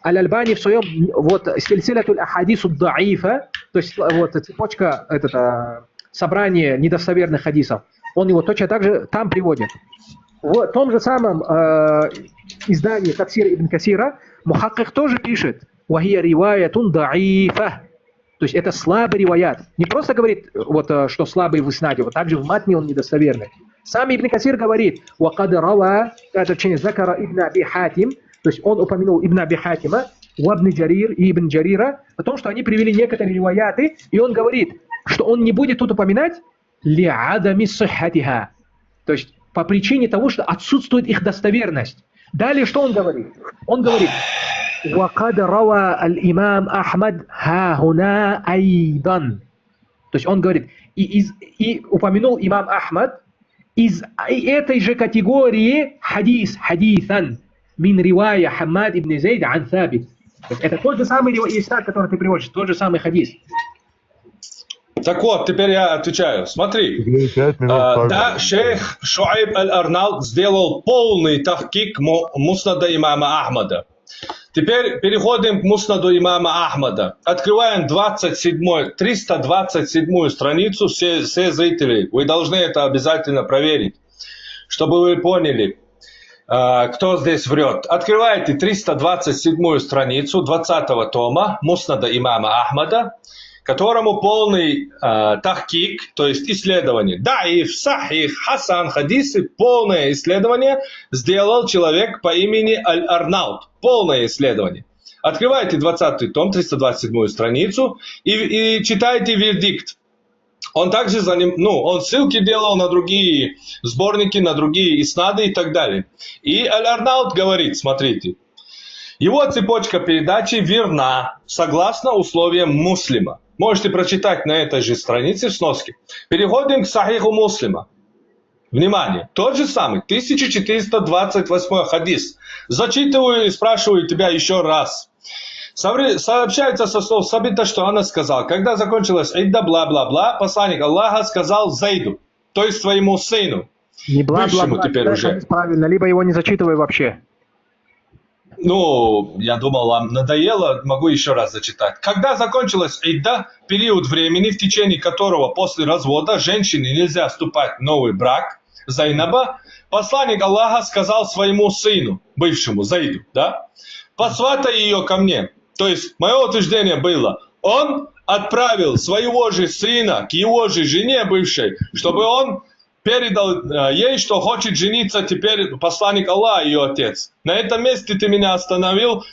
Аль-Альбани в своем вот сильсилятуль ахадису даифа, то есть вот цепочка, собрание недостоверных хадисов, он его точно так же там приводит. В том же самом издании Тафсир Ибн Касира Мухаккик тоже пишет «Вахия риваятун даифа». То есть это слабый риваят. Не просто говорит, вот, что слабый в иснаде, вот также в матне он недостоверный. Сам Ибн Касир говорит «Вакад рава», это через закара Ибн Аби Хатим, то есть он упомянул Ибн Аби Хатима, Ибн Джарир и Ибн Джарира, о том, что они привели некоторые риваяты, и он говорит, что он не будет тут упоминать «Ли'адами сиххатиха». То есть по причине того, что отсутствует их достоверность. Далее что он говорит? Он говорит «Вакад рава аль-имам Ахмад ха-хуна айдан». То есть он говорит, и упомянул имам Ахмад из этой же категории хадисан мин ривая Хаммад ибн Зейд ан Сабит. Это тот же самый иснад, который ты приводишь, тот же самый хадис. Так вот, теперь я отвечаю. Смотри, да, шейх Шуайб аль-Арнаут сделал полный тахкик муснада имама Ахмада. Теперь переходим к муснаду имама Ахмада. Открываем 327 страницу, все зрители. Вы должны это обязательно проверить, чтобы вы поняли, кто здесь врет. Открывайте 327 страницу 20 тома муснада имама Ахмада, которому полный тахкик, то есть исследование. Даиф, сахих, хасан, хадисы, полное исследование сделал человек по имени Аль-Арнаут. Полное исследование. Открывайте 20 том, 327 страницу и читайте вердикт. Он также он ссылки делал на другие сборники, на другие иснады и так далее. И Аль-Арнаут говорит, смотрите, его цепочка передачи верна согласно условиям Муслима. Можете прочитать на этой же странице в сноске. Переходим к Сахиху Муслима. Внимание, тот же самый, 1428 хадис. Зачитываю и спрашиваю тебя еще раз. Сообщается со слов Сабита, что она сказала, когда закончилась Идда, бла-бла-бла, посланник Аллаха сказал Зайду, то есть своему сыну, не бывшему теперь уже. Правильно, либо его не зачитывай вообще. Ну, я думал, вам надоело, могу еще раз зачитать. Когда закончилась Идда, период времени, в течение которого после развода женщине нельзя вступать в новый брак, Зайнаба, посланник Аллаха сказал своему сыну, бывшему Зайду, да, посватай ее ко мне. То есть, мое утверждение было, он отправил своего же сына к его же жене бывшей, чтобы он передал ей, что хочет жениться теперь посланник Аллаха, ее отец. На этом месте ты меня остановил,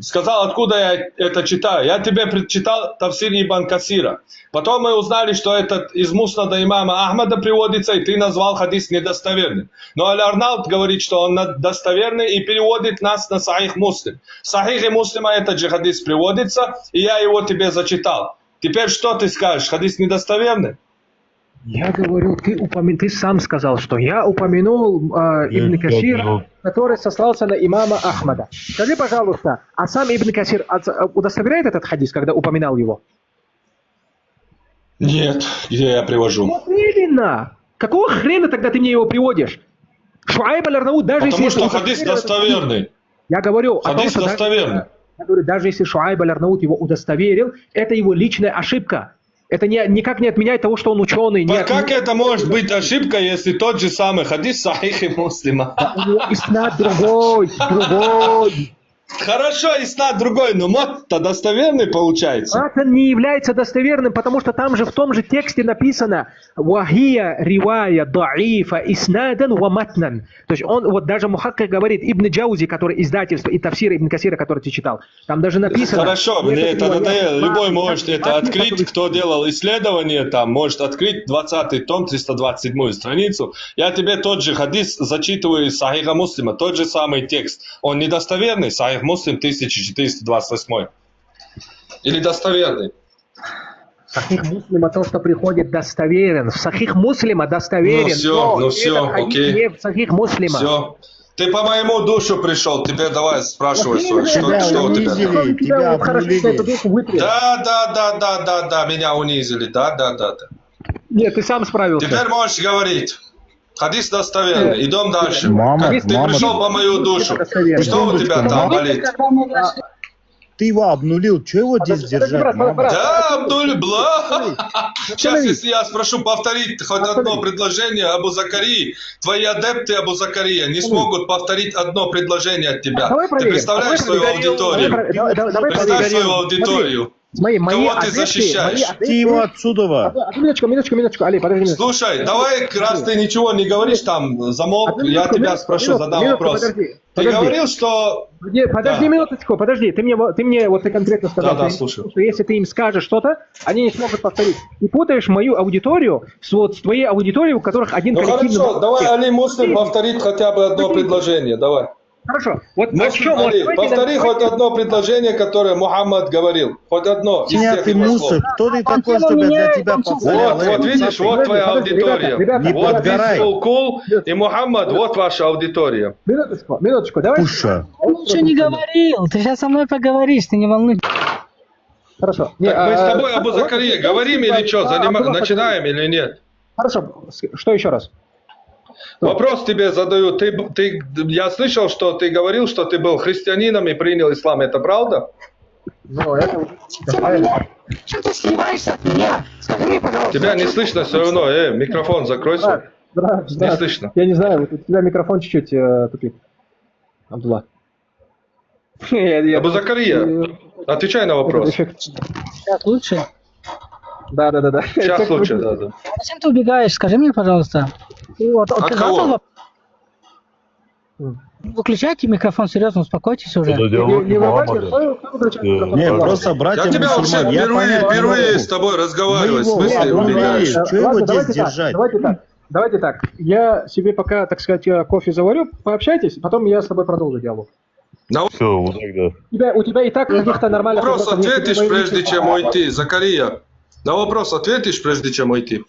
сказал, откуда я это читаю. Я тебе прочитал Тафсир Ибн Касира. Потом мы узнали, что это из муснада имама Ахмада приводится, и ты назвал хадис недостоверным. Но Аль-Арнаут говорит, что он достоверный и переводит нас на Сахих Муслим. В Сахихе Муслима этот же хадис приводится, и я его тебе зачитал. Теперь что ты скажешь? Хадис недостоверный? Я говорю, ты сам сказал, что я упомянул Ибн Касир, который сослался на имама Ахмада. Скажи, пожалуйста, а сам Ибн Касир удостоверяет этот хадис, когда упоминал его? Нет, где я привожу? Вот именно! Какого хрена тогда ты мне его приводишь? Шуайб аль-Арнаут, даже потому если... что хадис достоверный. Я говорю хадис о том, что достоверный. Я говорю, даже если Шуайб аль-Арнаут его удостоверил, это его личная ошибка. Это никак не отменяет того, что он ученый. Как это может быть ошибка, если тот же самый хадис Сахихи Муслима? У него иснад другой. Хорошо, иснад другой, но мат-то достоверный получается. Мат не является достоверным, потому что там же в том же тексте написано «Вахия ривая даифа иснадан ва матнан». То есть он, вот даже Мухаккик говорит, Ибн Джаузи, который издательство, и Тафсир Ибн Касира, который ты читал, там даже написано... Хорошо, мне это надоело. Любой может это открыть, кто делал исследование, там может открыть 20 том, 327 страницу. Я тебе тот же хадис зачитываю из Сахиха Муслима, тот же самый текст. Он недостоверный, Сахих Муслим 1428. Или достоверный? Сахих Муслима то, что приходит, достоверен. В Сахих Муслима достоверен. Ну все, окей. Не в Сахих Муслима. Все. Ты по моему душу пришел, теперь давай спрашивай, что у тебя. Да, меня унизили, да. Нет, ты сам справился. Теперь можешь говорить. Хадис достоверный. Идем дальше. Мухаммад, Ты пришел по мою душу. Что у тебя там болит? Ты его обнулил, что его здесь держать? Мухаммад? Да, Абдуль-Бла. Сейчас, если я спрошу повторить хоть одно предложение Абу Закарии, твои адепты Абу Закария не смогут повторить одно предложение от тебя. Ты представляешь свою аудиторию? Представь свою аудиторию. Кого ты защищаешь? Ты его отсюда. Минуточку, Али, подожди минуточку. Слушай, давай, раз ты ничего не говоришь, там, замолк, я тебя спрошу, задам вопрос. Ты говорил, что... Подожди минуточку, подожди. Ты конкретно сказал, Да, слушаю. что если ты им скажешь что-то, они не смогут повторить. Ты путаешь мою аудиторию с твоей аудиторией, у которых один Ну коллективный... хорошо, давай Али Муслим повторит хотя бы одно предложение, давай. Хорошо. Вот Муслим Али, повтори хоть одно предложение, которое Мухаммад говорил. Хоть одно из Нет, всех ты его слов. мусор. Кто ты такой, чтобы для тебя повторял? Вот видишь, вот твоя аудитория. Не Вот подгорай. Кул и Мухаммад, вот ваша аудитория. Минуточку, давай. Пуша. Я ничего не говорил. Ты сейчас со мной поговоришь, ты не волнуйся. Хорошо. Так мы с тобой, Абу Закария, говорим или что? Начинаем или нет? Хорошо. Что еще раз? Вопрос тебе задаю. Я слышал, что ты говорил, что ты был христианином и принял ислам. Это правда? Ну, это... Чем ты сливаешься от меня? Скажи мне, пожалуйста. Тебя не слышно все равно. Микрофон закрой свой. Не слышно. Я не знаю, вот у тебя микрофон чуть-чуть тупит. Абдулла. Абу Закария, отвечай на вопрос. Сейчас лучше? Да. Сейчас лучше, да. Зачем ты убегаешь? Скажи мне, пожалуйста. Вот, От ты кого? задал Выключайте микрофон, серьезно, успокойтесь уже. Не, просто братья Я тебя вообще мусульмане. впервые с тобой разговариваю. В смысле убегаешь? Что его здесь держать? Давайте так. Я себе пока, так сказать, кофе заварю, пообщайтесь, потом я с тобой продолжу диалог. Все, вот тогда. У тебя и так каких-то нормальных... Вопрос ответишь, прежде чем уйти, Закария? На вопрос ответишь, прежде чем уйти?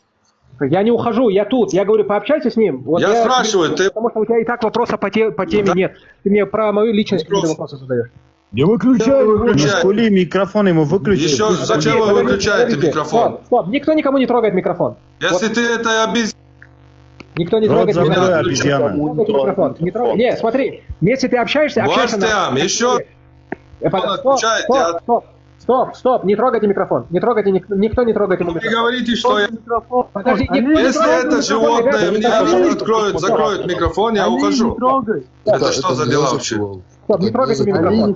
Я не ухожу, я тут. Я говорю, пообщайся с ним. Вот я спрашиваю, ты... Потому что у тебя и так вопроса по теме нет. Ты мне про мою личность какие-то вопросы задаешь. Не выключай! Не скули, микрофон ему выключи. Еще зачем вы выключаете микрофон? Стоп, никто никому не трогает микрофон. Если ты это объяснишь... Никто не Рот трогает закрой, обезьяна. микрофон. Не, смотри, если ты общаешься... Еще... Стоп, не трогайте микрофон. Никто не трогает ему микрофон. Вы говорите, что я... Подожди, Если это животное мне закроют микрофон, я ухожу. Это что за дела вообще? Стоп, не трогайте микрофон.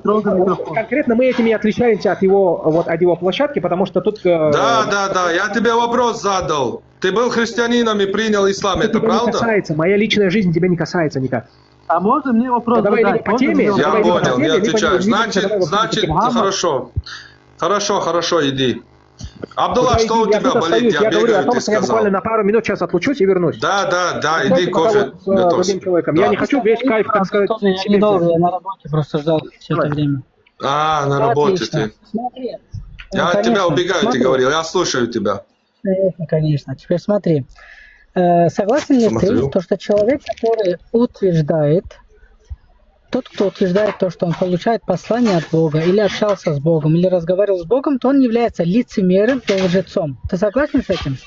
Конкретно мы этим и отличаемся от его площадки, потому что тут... Да, я тебе вопрос задал. Ты был христианином и принял ислам, это правда? Не касается, моя личная жизнь тебя не касается никак. А можно мне вопрос задать? По теме? Я понял, не отвечаю. Значит, хорошо, иди. Абдулла, что у тебя болит? Я говорю о том, что я буквально на пару минут сейчас отлучусь и вернусь. Да, иди кофе. Я не хочу весь кайф, так сказать. Я недолго, я на работе просто ждал все это время. На работе ты. Смотри. Я от тебя убегаю, ты говорил. Я слушаю тебя. Конечно. Теперь смотри. Согласен ли ты, что человек, который утверждает, тот, кто утверждает то, что он получает послание от Бога, или общался с Богом, или разговаривал с Богом, то он является лицемером и лжецом. Ты согласен с этим?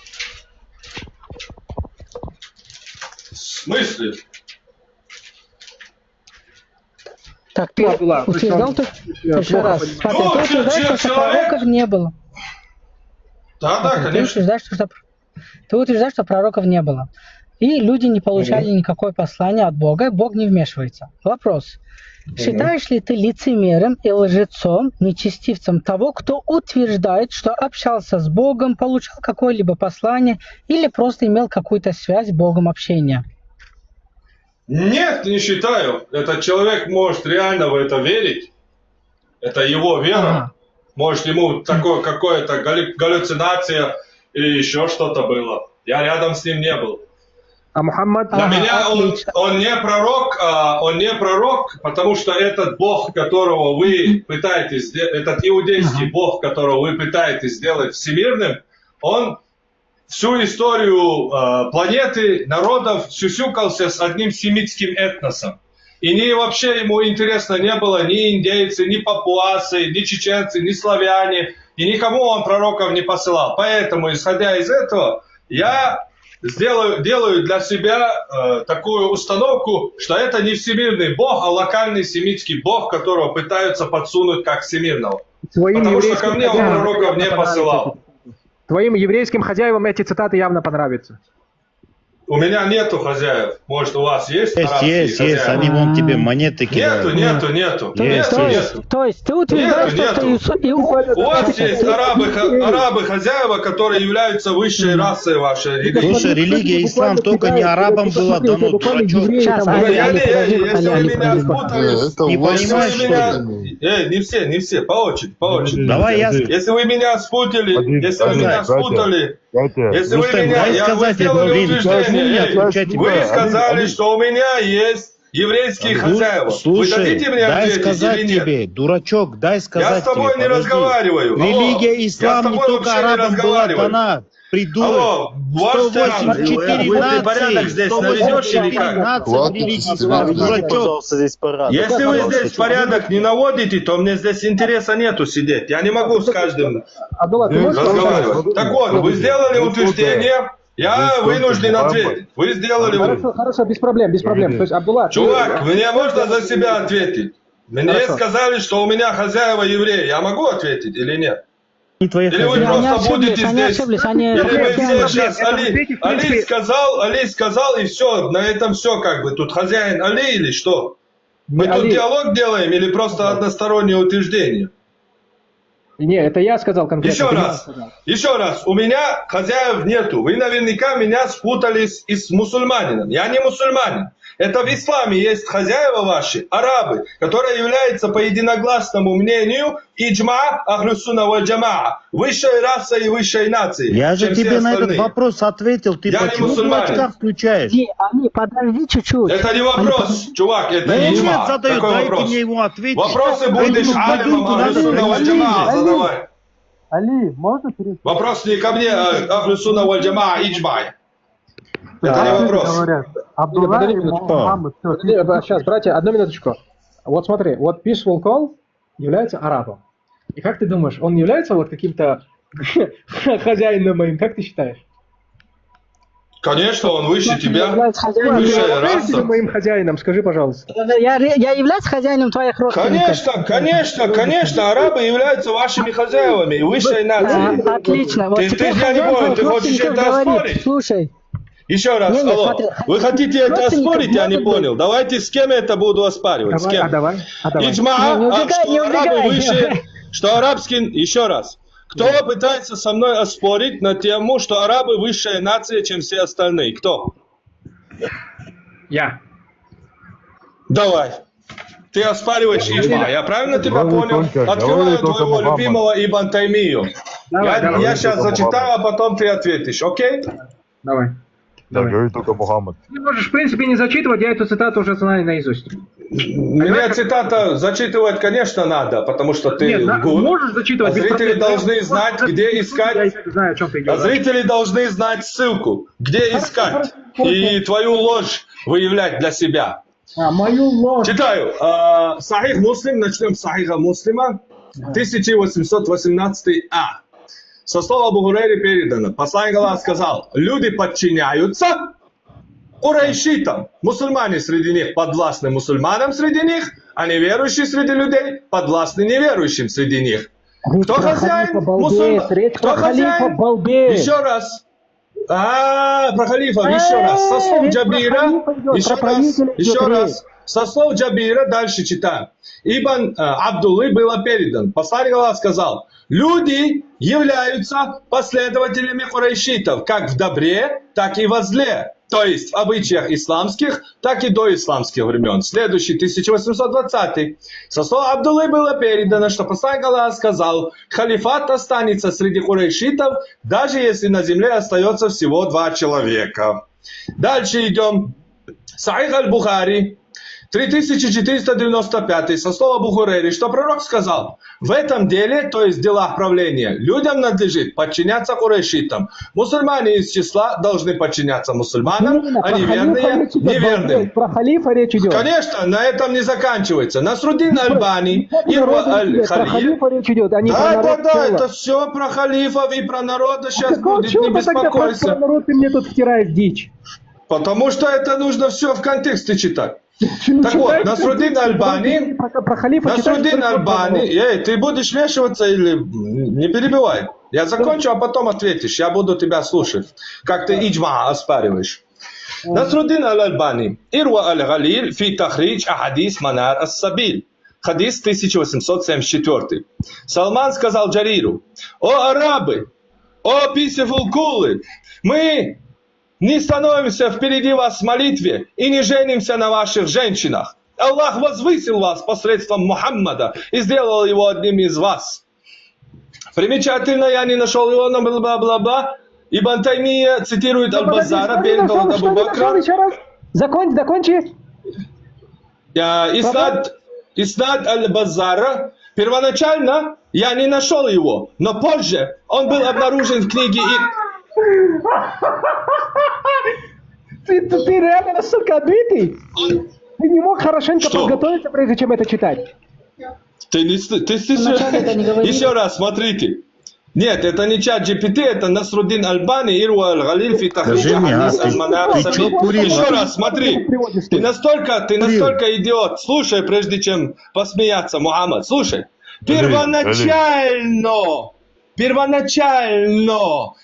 В смысле? Так, ты утверждал, еще раз. Смотри, ты утверждаешь, что пророков не было. Да, конечно. Ты утверждаешь, что пророков не было. И люди не получали никакое послание от Бога, и Бог не вмешивается. Вопрос. Считаешь ли ты лицемером и лжецом, нечестивцем того, кто утверждает, что общался с Богом, получал какое-либо послание или просто имел какую-то связь с Богом общения? Нет, не считаю. Этот человек может реально в это верить. Это его вера. Ага. Может, ему такое какое-то галлюцинация или еще что-то было. Я рядом с ним не был. А Мухаммад? Для меня он не пророк, потому что этот Бог, которого вы пытаетесь сделать, этот иудейский Бог, которого вы пытаетесь сделать всемирным, он всю историю планеты, народов сюсюкался с одним семитским этносом. И вообще ему интересно не было ни индейцы, ни папуасы, ни чеченцы, ни славяне. И никому он пророков не посылал. Поэтому, исходя из этого, я делают для себя такую установку, что это не всемирный бог, а локальный семитский бог, которого пытаются подсунуть как всемирного. Потому что ко мне он пророков не посылал. Твоим еврейским хозяевам эти цитаты явно понравятся. У меня нету хозяев. Может, у вас есть? Есть, они вон тебе монеты кидают. Нету. То есть ты утверждаешь, что... У вас есть арабы хозяева, которые являются высшей расой вашей религии. Слушай, религия ислам только не арабам была дано, дурачок. Сейчас, если вы меня спутали... Не понимаешь, что ли? Не все, по очереди. Давай я... Если вы меня спутали, если вы меня... Вы сделали утверждение. Вы сказали, что у меня есть еврейские хозяева. Вы дадите мне дай ответить сказать или нет? тебе, дурачок, дай сказать тебе. Я с тобой не разговариваю. Религия ислам не только арабам была дана. Придурок. 184 порядок здесь наведешь или как? Если вы здесь порядок не наводите, то мне здесь интереса нету сидеть. Я не могу с каждым разговаривать. Так вот, вы сделали утверждение. Я вынужден ответить. Вы сделали... Хорошо, без проблем. То есть, Абдулла... Чувак, мне можно за себя ответить? Мне сказали, что у меня хозяева евреи. Я могу ответить или нет? Или вы просто будете здесь... Или вы все сейчас... Али сказал, и все. На этом все как бы. Тут хозяин Али или что? Мы тут диалог делаем или просто одностороннее утверждение? Не, это я сказал конкретно. Еще раз, у меня хозяев нету. Вы наверняка меня спутали с мусульманином. Я не мусульманин. Это в исламе есть хозяева ваши, арабы, которые являются по единогласному мнению иджма ахлюссуна валь джамаа, высшей расой и высшей нацией. Я же тебе на этот вопрос ответил. Ты почему в очках включаешь? Али, подожди чуть-чуть. Это не вопрос, чувак, это не иджма. Задают, дайте мне его ответить. Вопросы будешь алимом ахлюссуна валь джамаа задавать. Али, можно перейти? Вопрос не ко мне, ахлюссуна валь джамаа иджма. Это не вопрос. Абдулла и Мухаммад. Сейчас, братья, одну минуточку. Вот смотри, вот Peaceful Call является арабом. И как ты думаешь, он является вот каким-то хозяином моим, как ты считаешь? Конечно, он выше тебя, высшая раса. Моим хозяином, скажи, пожалуйста. Я являюсь хозяином твоих родственников? Конечно, арабы являются вашими хозяевами, высшей нацией. Отлично. Вот Ты я не понял, ты хочешь это оспорить? Слушай. Еще раз, смотри, вы хотите это оспорить, я не понял. Давайте с кем я это буду оспаривать? С кем? Давай. Иджма, что арабы выше, что арабский... Еще раз. Кто пытается со мной оспорить на тему, что арабы высшая нация, чем все остальные? Кто? Я. Давай. Ты оспариваешь иджма. Я правильно тебя понял? Открываю твоего любимого Ибн Таймию. Я сейчас зачитаю, а потом ты ответишь, окей? Давай. Говорит только Мухаммад. Ты можешь, в принципе, не зачитывать, я эту цитату уже знаю наизусть. Меня цитата зачитывать, конечно, надо, потому что ты... Нет, можешь зачитывать. Зрители должны знать, где искать. Я знаю, о чем ты говоришь. Зрители должны знать ссылку, где искать. И твою ложь выявлять для себя. Мою ложь. Читаю. Сахих Муслим, начнем с Сахиха Муслима. 1818а. Со слова Абу Хурейры передано. Посланник Аллаха сказал: люди подчиняются курайшитам. Мусульмане среди них подвластны мусульманам среди них, а неверующие среди людей подвластны неверующим среди них. Кто хозяин? Мусульман. Кто хозяин? Еще раз. Про халифа. Еще раз. Со слов Джабира. Еще раз. Со слов Джабира дальше читаем. Ибн Абдуллы было передано. Посланник Аллаха сказал: люди являются последователями курайшитов как в добре, так и во зле. То есть в обычаях исламских, так и до исламских времен. Следующий, 1820. Со слов Абдуллы было передано, что посланник Аллаха сказал: халифат останется среди курайшитов, даже если на земле остается всего 2 человека. Дальше идем. Сахих аль-Бухари. 3495 со слова Бухурейри, что пророк сказал: в этом деле, то есть в делах правления, людям надлежит подчиняться курайшитам. Мусульмане из числа должны подчиняться мусульманам, а неверные – неверным. Про халифа речь идет. Конечно, на этом не заканчивается. Насруддин Альбани, Ирва Аль-Халиль. Про халифа речь идет, а не про Да, народ. это все про халифов и про народа сейчас будет, Чего не ты тогда беспокойся. про народ ты мне тут втираешь дичь? Потому что это нужно все в контексте читать. Ну, Так вот, читай, Насрудин Альбани, про халифа Насрудин читаешь, Альбани, ты будешь вмешиваться или не перебивай? Я закончу, а потом ответишь, я буду тебя слушать, как ты иджма оспариваешь. Насрудин Аль-Альбани, Ирва Аль-Галиль, фи тахридж ахадис манар ас-сабиль. Хадис 1874. Салман сказал Джариру: о арабы, о писефулкулы, мы не становимся впереди вас в молитве и не женимся на ваших женщинах. Аллах возвысил вас посредством Мухаммада и сделал его одним из вас. Примечательно, я не нашел его, но бла-бла-бла. Ибн Таймия цитирует Аль-Базара, передал от Абу Бакра. Закончи. Иснад Аль-Базара. Первоначально я не нашел его, но позже он был обнаружен в книге. Ты реально настолько отбитый? Ты не мог хорошенько подготовиться, прежде чем это читать? Ты еще раз, смотрите. Нет, это не чат GPT, это Насрудин Альбани, Ирва Аль-Галиль, фи тахридж ахадис аль-манар ас-сабиль. Еще раз, смотри. Ты настолько идиот. Слушай, прежде чем посмеяться, Мухаммад, слушай.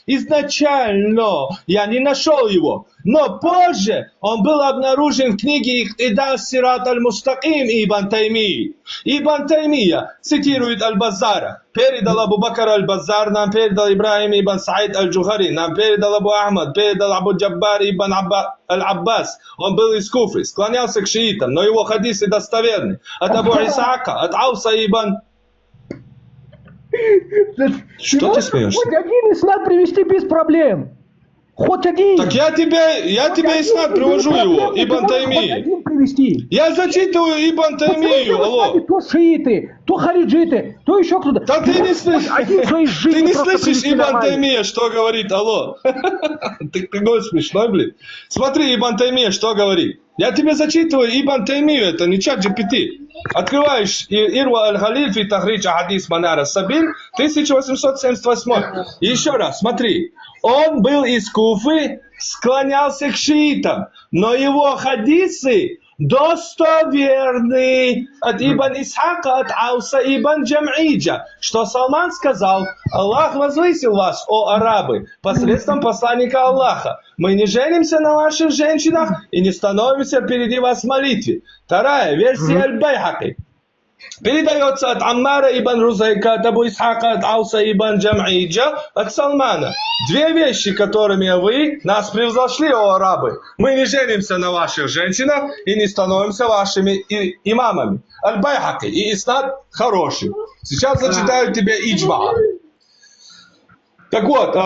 Изначально я не нашел его, но позже он был обнаружен в книге Ихтида Сират Аль-Мустаким Ибн Таймии. Ибн Таймия цитирует Аль-Базара, передал Абу Бакр Аль-Базар, нам передал Ибрахим Ибн Саид Аль-Джухари, нам передал Абу Ахмад, передал Абу Джаббар Ибн Аль-Аббас. Он был из Куфы, склонялся к шиитам, но его хадисы достоверны. От Абу Исаака, от Ауса Ибн... Что ты смеешься? Хоть один иснад привести без проблем. Хоть один. Так я тебе иснад привожу его, Ибн Таймии. Один привести. Я зачитываю Ибн Таймию, алло. То шииты, то хариджиты, то еще кто-то. Да ты не слышишь. Ты не слышишь Ибн Таймия, что говорит, алло. Ты какой смешной, блин. Смотри, Ибн Таймия, что говорит. Я тебе зачитываю Ибн Таймию, это не чат GPT. Открываешь Ирва Аль-Галиль фи тахридж ахадис манар ас-сабиль, 1878. Еще раз, смотри. Он был из Куфы, склонялся к шиитам, но его хадисы достоверны. От Ибн Исхака, от Ауса Ибн Джам'иджа, что Салман сказал: Аллах возвысил вас, о арабы, посредством посланника Аллаха. Мы не женимся на ваших женщинах и не становимся впереди вас в молитве. Вторая версия Аль-Байхаки. Передается от Аммара ибн Рузайка, от Абу Исхака, от Ауса ибн Джам'иджа, от Салмана. Две вещи, которыми вы нас превзошли, о арабы. Мы не женимся на ваших женщинах и не становимся вашими имамами. Аль-Байхаки. И иснад хороший. Сейчас зачитаю тебе иджма. Так вот,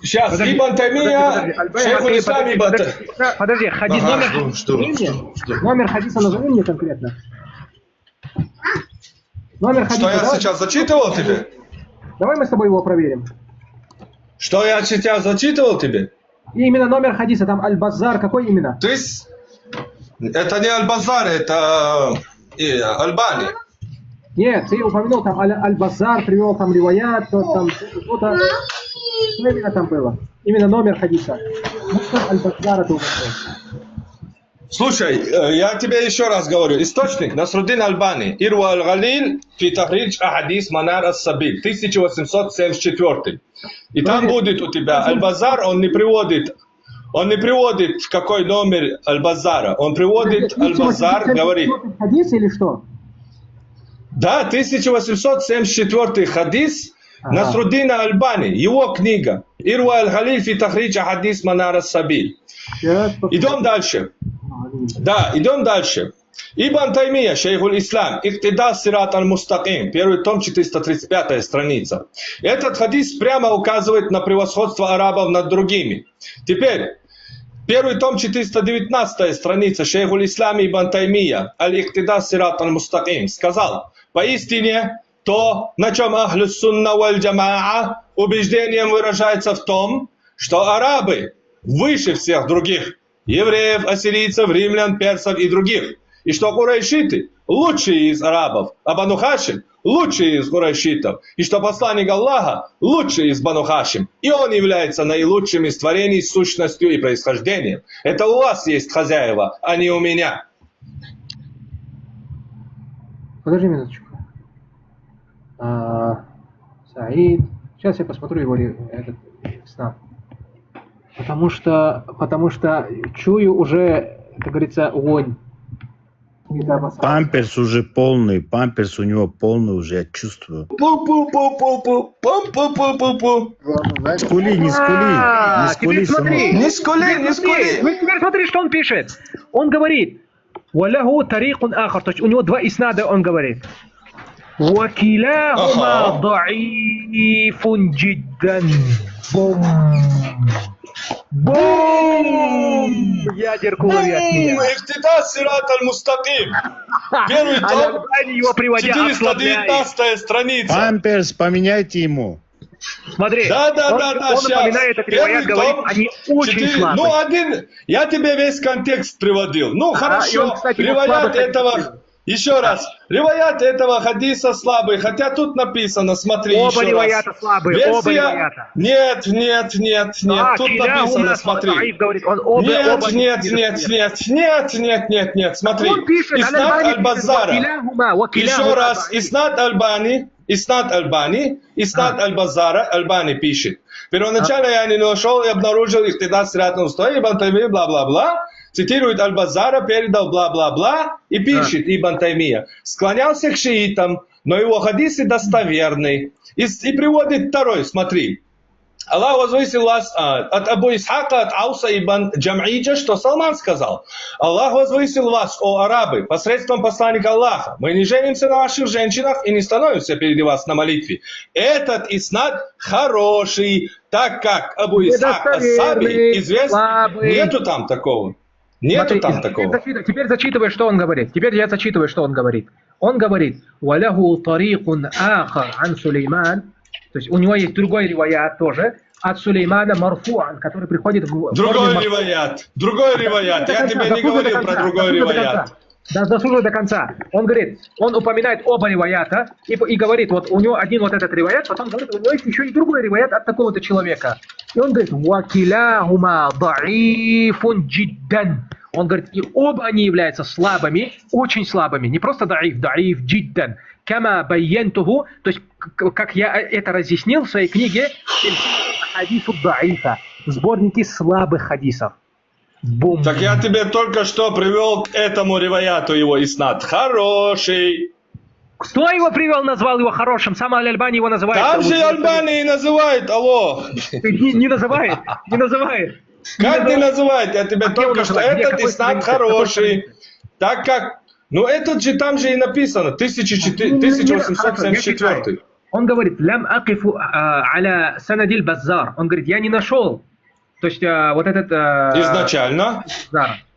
сейчас Ибн Таймия, шейхуль ислам Ибн Таймия. Подожди, хадис номер хадиса назови мне конкретно. Номер хадиса. Что я сейчас зачитывал тебе? Давай мы с тобой его проверим. Что я сейчас зачитывал тебе? И именно номер хадиса, там Аль-Базар, какой именно? То есть, это не Аль-Базар, это Альбани. Нет, ты упомянул там Аль-Базар, привел там риваят, там что-то. Что именно там было? Именно номер хадиса. Аль-Базар это упомянул. Слушай, я тебе еще раз говорю. Источник Насрудин Альбани. Ирва Аль-Галиль фи тахридж ахадис манар ас-сабиль. 1874. И там будет у тебя Аль-Базар, он не приводит какой номер Аль-Базара. Он приводит Аль-Базар, говорит. Хадис или что? Да, 1874 хадис Насруддина Альбани, его книга. Ирва Аль-Галиль фи тахридж ахадис манар ас-сабиль. Идем дальше. Да, идем дальше. Ибн Таймия, шейхуль ислам, Ихтида Сират Аль-Мустаким, первый том, 435 страница. Этот хадис прямо указывает на превосходство арабов над другими. Теперь, Первый том, 419 страница, шейх аль-Ислам ибн Таймия, аль-Иктида сират аль-Мустаким, сказал, поистине, то, на чем ахлюс сунна валь джамаа убеждением выражается в том, что арабы выше всех других, евреев, ассирийцев, римлян, персов и других, и что курайшиты лучшие из арабов, а Бану Хашим лучшие из курайшитов, и что посланник Аллаха лучший из Бану Хашим, и он является наилучшим из творений сущностью и происхождением. Это у вас есть хозяева, а не у меня. Подожди минуточку. Саид. Сейчас я посмотрю его этот снап. Потому что чую уже, как говорится, вонь. Памперс уже полный, памперс у него полный уже, я чувствую. Скули, не скули, смотри, не скули. Теперь смотри, что он пишет. Он говорит, «Валяху тарикун ахар», то есть у него два иснада, он говорит. «Вакиляхума даифун джиддан». Бум. Бум! Ядерку лови от меня. Иктида сират аль-Мустаким. Первый том, его приводя, 419 страница. Памперс, поменяйте ему. Смотри, да, он упоминает этот риваят, говорит, они очень слабые. Ну, один, я тебе весь контекст приводил. Ну, хорошо, он, кстати, риваят этого... Еще раз, риваят этого хадиса слабый, хотя тут написано, смотри, оба еще риваята раз. Слабые, Версия... оба риваята. Нет, тут написано, смотри. Говорит, он нет, смотри. Он пишет, Иснад аль-Базара. Еще раз, Иснад Альбани, Иснад аль-Базара, Альбани пишет. Первоначально я не нашел и обнаружил Иктида сират аль-Мустаким, Ибн Таймия, бла-бла-бла. Цитирует Аль-Базара, передал бла-бла-бла и пишет Ибн Таймия. Склонялся к шиитам, но его хадисы достоверны. И приводит второй, смотри. Аллах возвысил вас от Абу Исхака, от Ауса ибн Джам'иджа, что Салман сказал. Аллах возвысил вас, о арабы, посредством посланника Аллаха. Мы не женимся на ваших женщинах и не становимся перед вас на молитве. Этот иснад хороший, так как Абу Исхак ас-Саби известный. Нету там такого. Нету там такого. Теперь зачитывай, что он говорит. Теперь я зачитываю, что он говорит. Он говорит, «Валяху тарикун ахар ан Сулейман». То есть у него есть другой риваят тоже. От Сулеймана марфуан, который приходит в... Другой риваят. Я тебе не говорил про другой риваят. Дослушай до конца. Он говорит, он упоминает оба риваята и говорит, вот у него один вот этот риваят, потом говорит, у него есть еще и другой риваят от такого-то человека. И он говорит, «Вакиляхума даифун джиддан». Он говорит, и оба они являются слабыми, очень слабыми. Не просто даиф джиддан. Кама байентуху, то есть, как я это разъяснил в своей книге «Хадису даифа», сборники слабых хадисов. Бум. Так я тебе только что привел к этому риваяту его иснад. Хороший. Кто его привел, назвал его хорошим? Сам Аль-Альбани его называет. Там же Альбани и называет, алло. Не называет. Как не называет? Я тебе только что этот иснад хороший. Так как, ну этот же там же и написано, 1874. Он говорит, лям акифу аля санадиль базар. Он говорит, я не нашел. То есть вот этот... Изначально?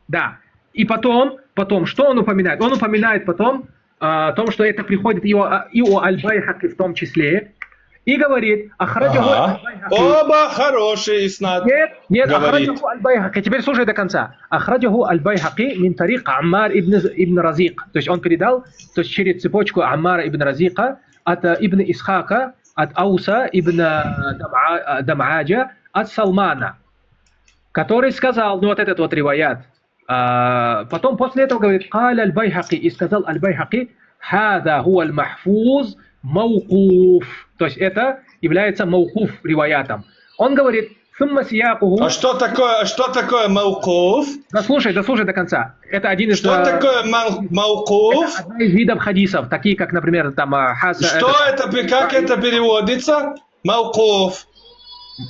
Да. И потом, что он упоминает? Он упоминает потом о том, что это приходит и о Аль-Байхаки в том числе. И говорит, оба хорошие иснад. Нет, Ахраджаху Аль-Байхаки. Теперь слушай до конца. Ахраджаху Аль-Байхаки мин тарик Аммар ибн Разик. То есть он передал, то есть через цепочку Аммара ибн Разика от Ибн Исхака, от Ауса ибн Дам'аджа, от Салмана, который сказал, ну вот этот вот риваят. Потом после этого говорит, «Каля Аль-Байхаки», и сказал Аль-Байхаки, «Хада хуа аль-махфуз маукуф». То есть это является маукуф риваятом. Он говорит, «Сумма сиякуху». А что такое маукуф? Дослушай до конца. Это один из... Что такое маукуф? Это одна из видов хадисов, такие как, например, там... Как это переводится? Маукуф.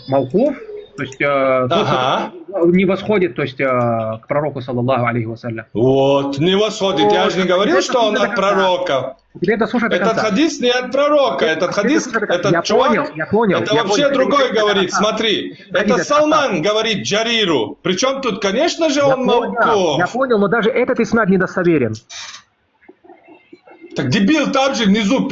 Маукуф? То есть не восходит, то есть к пророку, саллаллаху алейхи вассалям. Вот, не восходит. Я же не говорил, что он от пророка. Этот хадис не от пророка. Этот хадис, этот чувак, это вообще другой говорит. Смотри, это Салман говорит Джариру. Причем тут, конечно же, он молко. Я понял, но даже этот иснад недостоверен. Так дебил там же внизу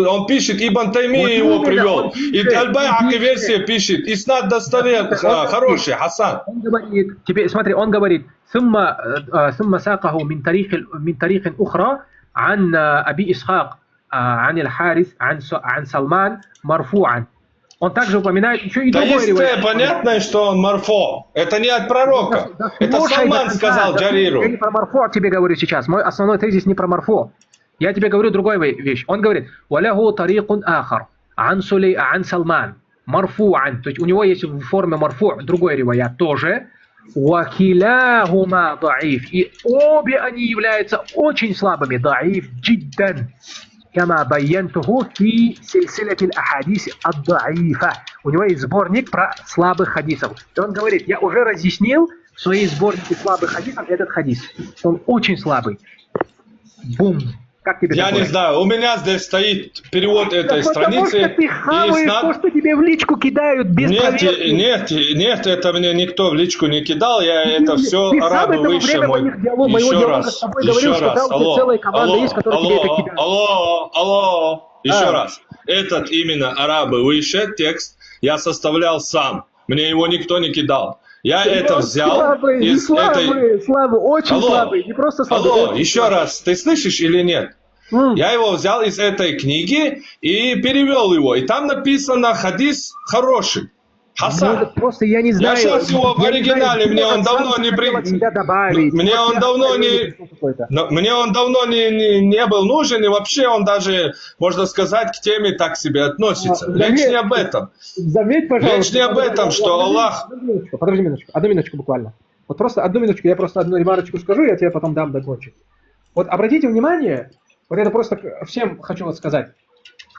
он пишет, Ибн Таймия его привел. И Аль-Байхаки версия пишет, иснад достоверный, хороший, Хасан. Он говорит, теперь смотри, он говорит, ثم ساقه من طريق أخرى عن أبي إسحاق عن الحارث عن سلمان مرفوعا. Он также упоминает еще и другой ривайят. Понятно, что он марфо. Это не от пророка. Это Салман сказал Джариру. Я не про марфо тебе говорю сейчас. Мой основной тезис не про марфо. Я тебе говорю другую вещь. Он говорит, وَلَهُ طَرِيقٌ آخر عن سلمان مرفوعا. То есть у него есть в форме марфу другой ривайят тоже. وَكِلَاهُمَا ضَعِيف. И обе они являются очень слабыми. ضَعِيف جِدًّا. كما بينته في سلسلة الأحاديث الضعيفة. У него есть сборник про слабых хадисов. И он говорит, я уже разъяснил в своей сборнике слабых хадисов этот хадис. Он очень слабый. Бум. Как тебе я такое? Не знаю, у меня здесь стоит перевод этой страницы. Потому что ты хаваешь то, что тебе в личку кидают без проверки. Нет, это мне никто в личку не кидал, я это все арабы выше мой. Еще раз, алло, еще раз. Этот именно арабы выше текст я составлял сам, мне его никто не кидал. Я это взял слабый, из этой... Слабый, очень слабый, не просто слабый. Алло, еще раз, ты слышишь или нет? Я его взял из этой книги и перевел его. И там написано хадис хороший. Хасан. Просто я не знаю. Я сейчас его в оригинале, мне он давно не не был нужен, и вообще он даже, можно сказать, к теме так себе относится. Речь не об этом. Заметь, пожалуйста. Речь не об этом, что Аллах... Подожди минуточку, одну минуточку буквально. Вот просто одну минуточку, я просто одну ремарочку скажу, я тебе потом дам докончить. Вот обратите внимание, вот это просто всем хочу вот сказать,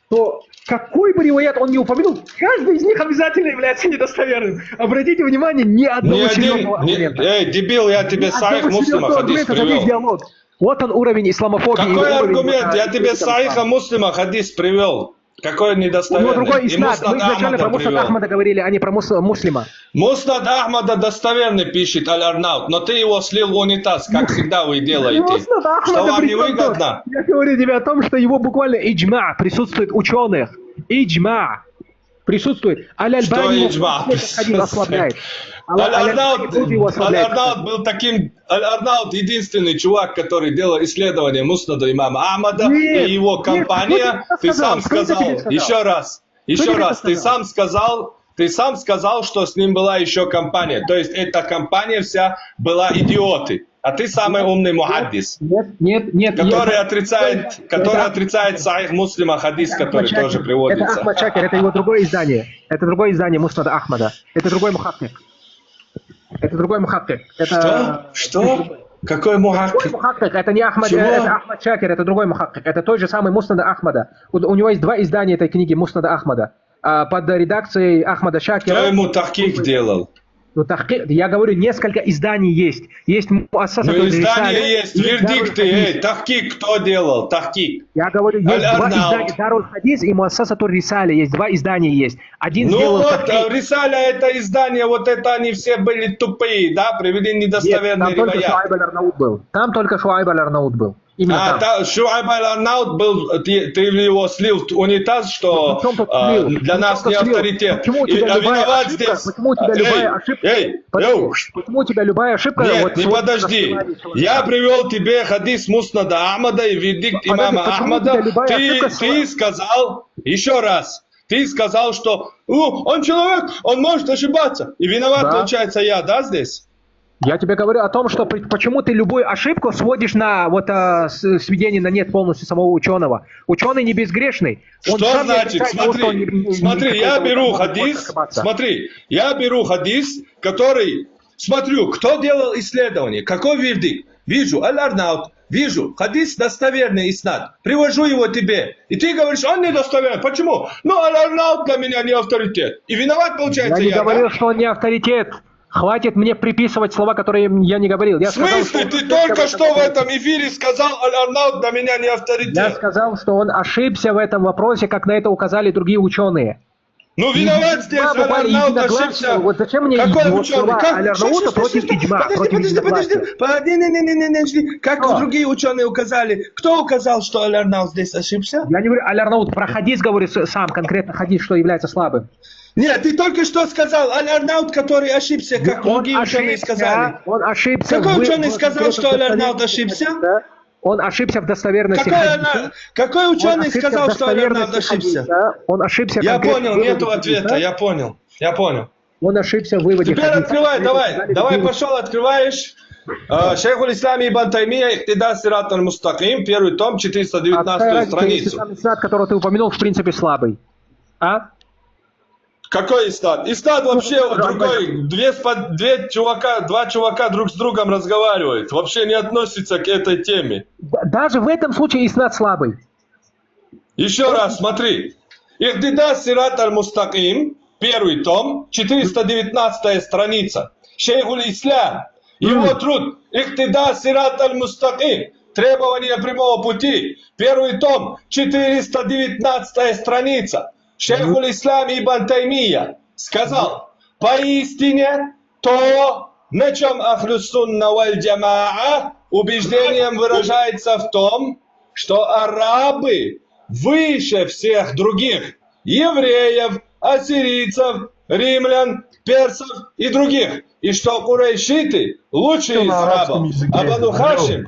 что какой бы риваят он не упомянул, каждый из них обязательно является недостоверным. Обратите внимание, ни одного серьезного аргумента. Эй, дебил, я тебе Сахих Муслима хадис привел. Вот он уровень исламофобии. Какой аргумент? Я тебе Сахиха Муслима хадис привел. Какой недостоверный? У него другой иснад. Мы изначально про Муснад Ахмада говорили, а не про Муслима. Муснад Ахмада достоверный пишет Аль-Арнаут, но ты его слил в унитаз, как всегда вы делаете. Что вам не выгодно? Я говорю тебе о том, что его буквально иджма присутствует ученых. Иджма присутствует. Что иджма? Ослабляет. Аль-Арнаут был таким... Аль-Арнаут единственный чувак, который делал исследование Муснада имама Ахмада, и его компания, ты сам сказал, еще раз, ты сам сказал, что с ним была еще компания. То есть эта компания вся была идиоты. А ты самый умный мухаддис. Нет. Который отрицает Сахих Муслима хадис, который тоже приводится. Это Ахмад Шакир, это его другое издание. Это другое издание Муснада Ахмада. Это другой мухаддис. Это другой мухаккик. Что? Какой мухаккик? Это не Ахмад, это Ахмад Шакир, это другой мухаккик. Это тот же самый Муснада Ахмада. У него есть два издания этой книги Муснада Ахмада. Под редакцией Ахмада Шакира. Кто ему тахкик делал? Ну, я говорю, несколько изданий есть. Есть издания есть, вердикты. Тахкик кто делал? Тахкик. Я говорю, есть два издания. Даруль Хадис и Муассасатур Рисаля. Есть два издания есть. Один сделал тахкик. Рисаля это издание, вот это они все были тупые, да? Привели недостоверные риваят. Там только Шуайб аль-Арнаут был. Шуайб аль-Арнаут был, ты его слил в унитаз, что для нас не авторитет. Почему у тебя любая ошибка? Нет, не подожди. Я привел тебе хадис Муснада Ахмада и вердикт имама Ахмада. Ты сказал, еще раз, ты сказал, что он человек, он может ошибаться. И виноват, получается, я, да, здесь? Я тебе говорю о том, что почему ты любую ошибку сводишь на сведение на нет полностью самого ученого. Ученый не безгрешный. Что значит? Смотри, я беру хадис, который, смотрю, кто делал исследование, какой вердикт. Вижу, Аль-Арнаут, вижу, хадис достоверный иснад, привожу его тебе, и ты говоришь, он недостоверный. Почему? Ну, Аль-Арнаут для меня не авторитет. И виноват, получается, я не говорил, да? что он не авторитет. Хватит мне приписывать слова, которые я не говорил. В смысле? Ты только что в этом эфире сказал, Аль-Арнаут для меня не авторитет. Я сказал, что он ошибся в этом вопросе, как на это указали другие ученые. Ну, виноват здесь, Аль-Арнаут ошибся. Вот зачем мне какой ученый? Аль-Арнаута против иджма? Подожди. Как другие ученые указали? Кто указал, что Аль-Арнаут здесь ошибся? Я не говорю Аль-Арнаут, про хадис говорю сам, конкретно хадис, что является слабым. Нет, ты только что сказал, Аль-Арнаут, который ошибся, как другие ученые сказали. Он ошибся. Какой ученый сказал, что Аль-Арнаут ошибся? Он ошибся в достоверности. Какой ученый сказал, что Аль-Арнаут ошибся? Он ошибся. Я понял, нету ответа, я понял. Он ошибся в выводе. Теперь открывай, давай пошел, открываешь. Шейхуль Ислам Ибн Таймия, Ихтида Сират аль-Мустаким, первый том, 419 страницу. Иснад, который ты упомянул, в принципе, слабый. А? Какой Иснад? Иснад вообще другой. Два чувака друг с другом разговаривают. Вообще не относится к этой теме. Даже в этом случае Иснад слабый. Еще раз, смотри. Ихтида Сират аль-Мустаким, первый том, 419 страница. Шейхуль Ислам. Его труд. Ихтида Сират аль-Мустаким. Требования прямого пути. Первый том, 419 страница. Шейхуль Ислам Ибн Таймия сказал, поистине то, на чем Ахлюс-Сунна валь-Джамаа убеждением выражается в том, что арабы выше всех других евреев, ассирийцев, римлян, персов и других, и что курайшиты лучшие из арабов, а Бану Хашим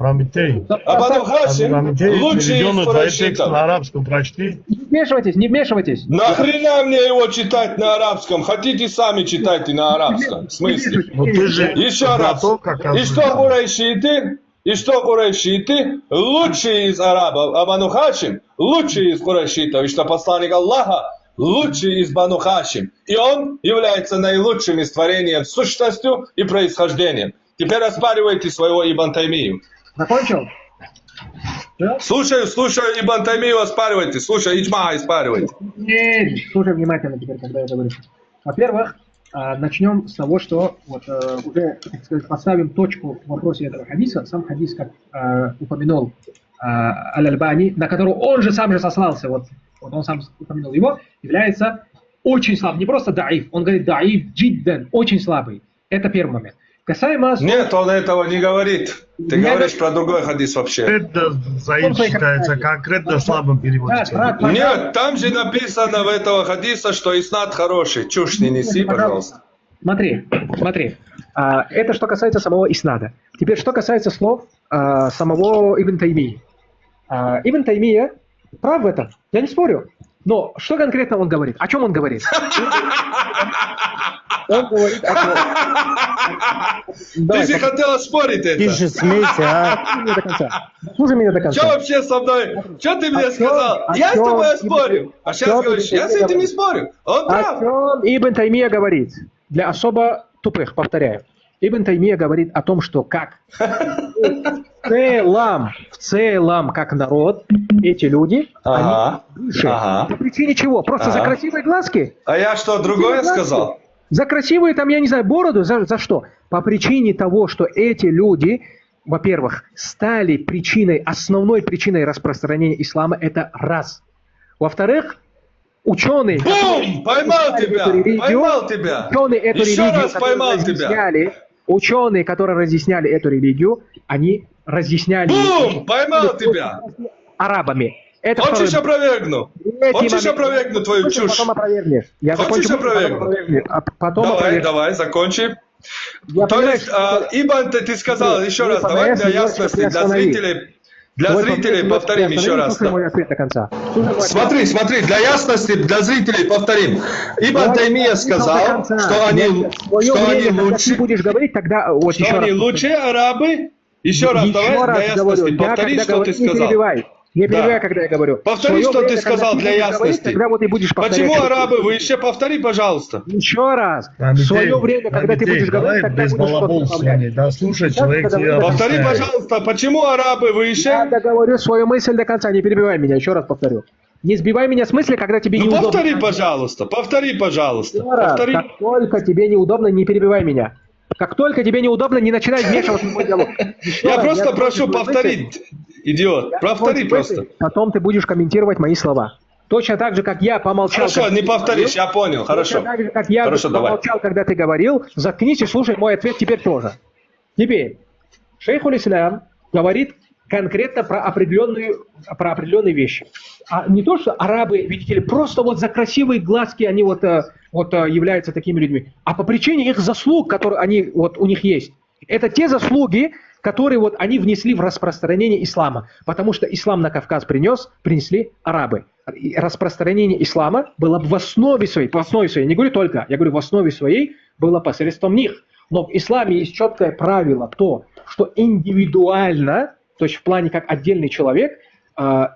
лучшие из курайшитов. На арабском прочти. Не вмешивайтесь. Нахрена мне его читать на арабском? Хотите, сами читайте на арабском. В смысле? Еще раз. И что курайшиты лучшие из арабов, а Бану Хашим лучшие из курайшитов, и что посланник Аллаха лучший из Бану Хашим. И он является наилучшим из творением сущностью и происхождением. Теперь оспаривайте своего Ибн Таймию. Закончил? Да? Слушаю, Ибн Таймию оспаривайте. Слушай, Иджма оспаривайте. Слушай внимательно теперь, когда я говорю. Во-первых, начнем с того, что уже, так сказать, поставим точку в вопросе этого хадиса. Сам хадис, как упомянул Аль-Альбани, на которого он же сам же сослался, вот он сам упомянул его, является очень слабым. Не просто даиф, он говорит даиф джиддан, очень слабый. Это первый момент. Касаемо... Нет, он этого не говорит. Ты говоришь про другой хадис вообще. Это заид считается конкретно слабым переводом. Нет, там же написано в этого хадиса, что иснад хороший. Чушь не неси, пожалуйста. Смотри. Это что касается самого иснада. Теперь, что касается слов самого Ибн Таймии. Ибн Таймия прав в этом, я не спорю. Но что конкретно он говорит? О чем он говорит? Он говорит о том... Ты же хотела спорить это. Ты же смейся, а? Слушай меня до конца. Что вообще со мной? Что ты мне сказал? Я с тобой спорю. А сейчас говоришь, я с этим не спорю. Он прав. О чем Ибн Таймия говорит? Для особо тупых, повторяю. Ибн Таймия говорит о том, что как в целом, как народ, эти люди, они выше. По причине чего? Просто за красивые глазки? А я что, другое сказал? За красивые, там, я не знаю, бороду? За что? По причине того, что эти люди, во-первых, стали основной причиной распространения ислама, это раз. Во-вторых, ученые... Бум! Поймал тебя! Ученые эту Еще религию, раз поймал тебя! Ученые, которые разъясняли эту религию, они разъясняли... Бум! Поймал тебя! Арабами. Хочешь опровергну? Хочешь опровергну твою чушь? Потом опровергнешь. Хочешь опровергну? Давай, закончи. То есть, Ибн, ты сказал, еще раз, давай для ясности, для зрителей повторим еще раз. Смотри, для ясности, для зрителей повторим. Ибн Таймия сказал, что они лучше... будешь говорить, тогда... Что они лучшие арабы? Еще раз, давай для ясности, повтори, что ты сказал. Не перебивай, когда я говорю. Повтори, что ты сказал для ясности. Тогда вот и будешь повторять. Почему арабы выше? Повтори, пожалуйста. Еще раз. В свое время, когда ты будешь говорить, тогда будешь что-то да, слушай, человек тебя... Повтори, пожалуйста, почему арабы выше? Я договорю свою мысль до конца, не перебивай меня, еще раз повторю. Не сбивай меня с мысли, когда тебе неудобно. Повтори, пожалуйста, повтори, пожалуйста. Повтори. Как только тебе неудобно, не перебивай меня. Как только тебе неудобно, не начинай вмешиваться в мой диалог. Я просто прошу повторить, идиот. Повтори просто. Потом ты будешь комментировать мои слова. Точно так же, как я помолчал. Хорошо, не повторишь, я понял, хорошо. Точно так же, как я помолчал, когда ты говорил, заткнись и слушай мой ответ теперь тоже. Теперь, шейхуль Ислам говорит конкретно про определенные вещи. А не то, что арабы, видите ли, просто вот за красивые глазки они вот являются такими людьми, а по причине их заслуг, которые они, вот у них есть. Это те заслуги, которые вот они внесли в распространение ислама, потому что ислам на Кавказ принесли арабы. И распространение ислама было в основе своей, не говорю только, я говорю в основе своей, было посредством них. Но в исламе есть четкое правило, то, что индивидуально, то есть в плане как отдельный человек, то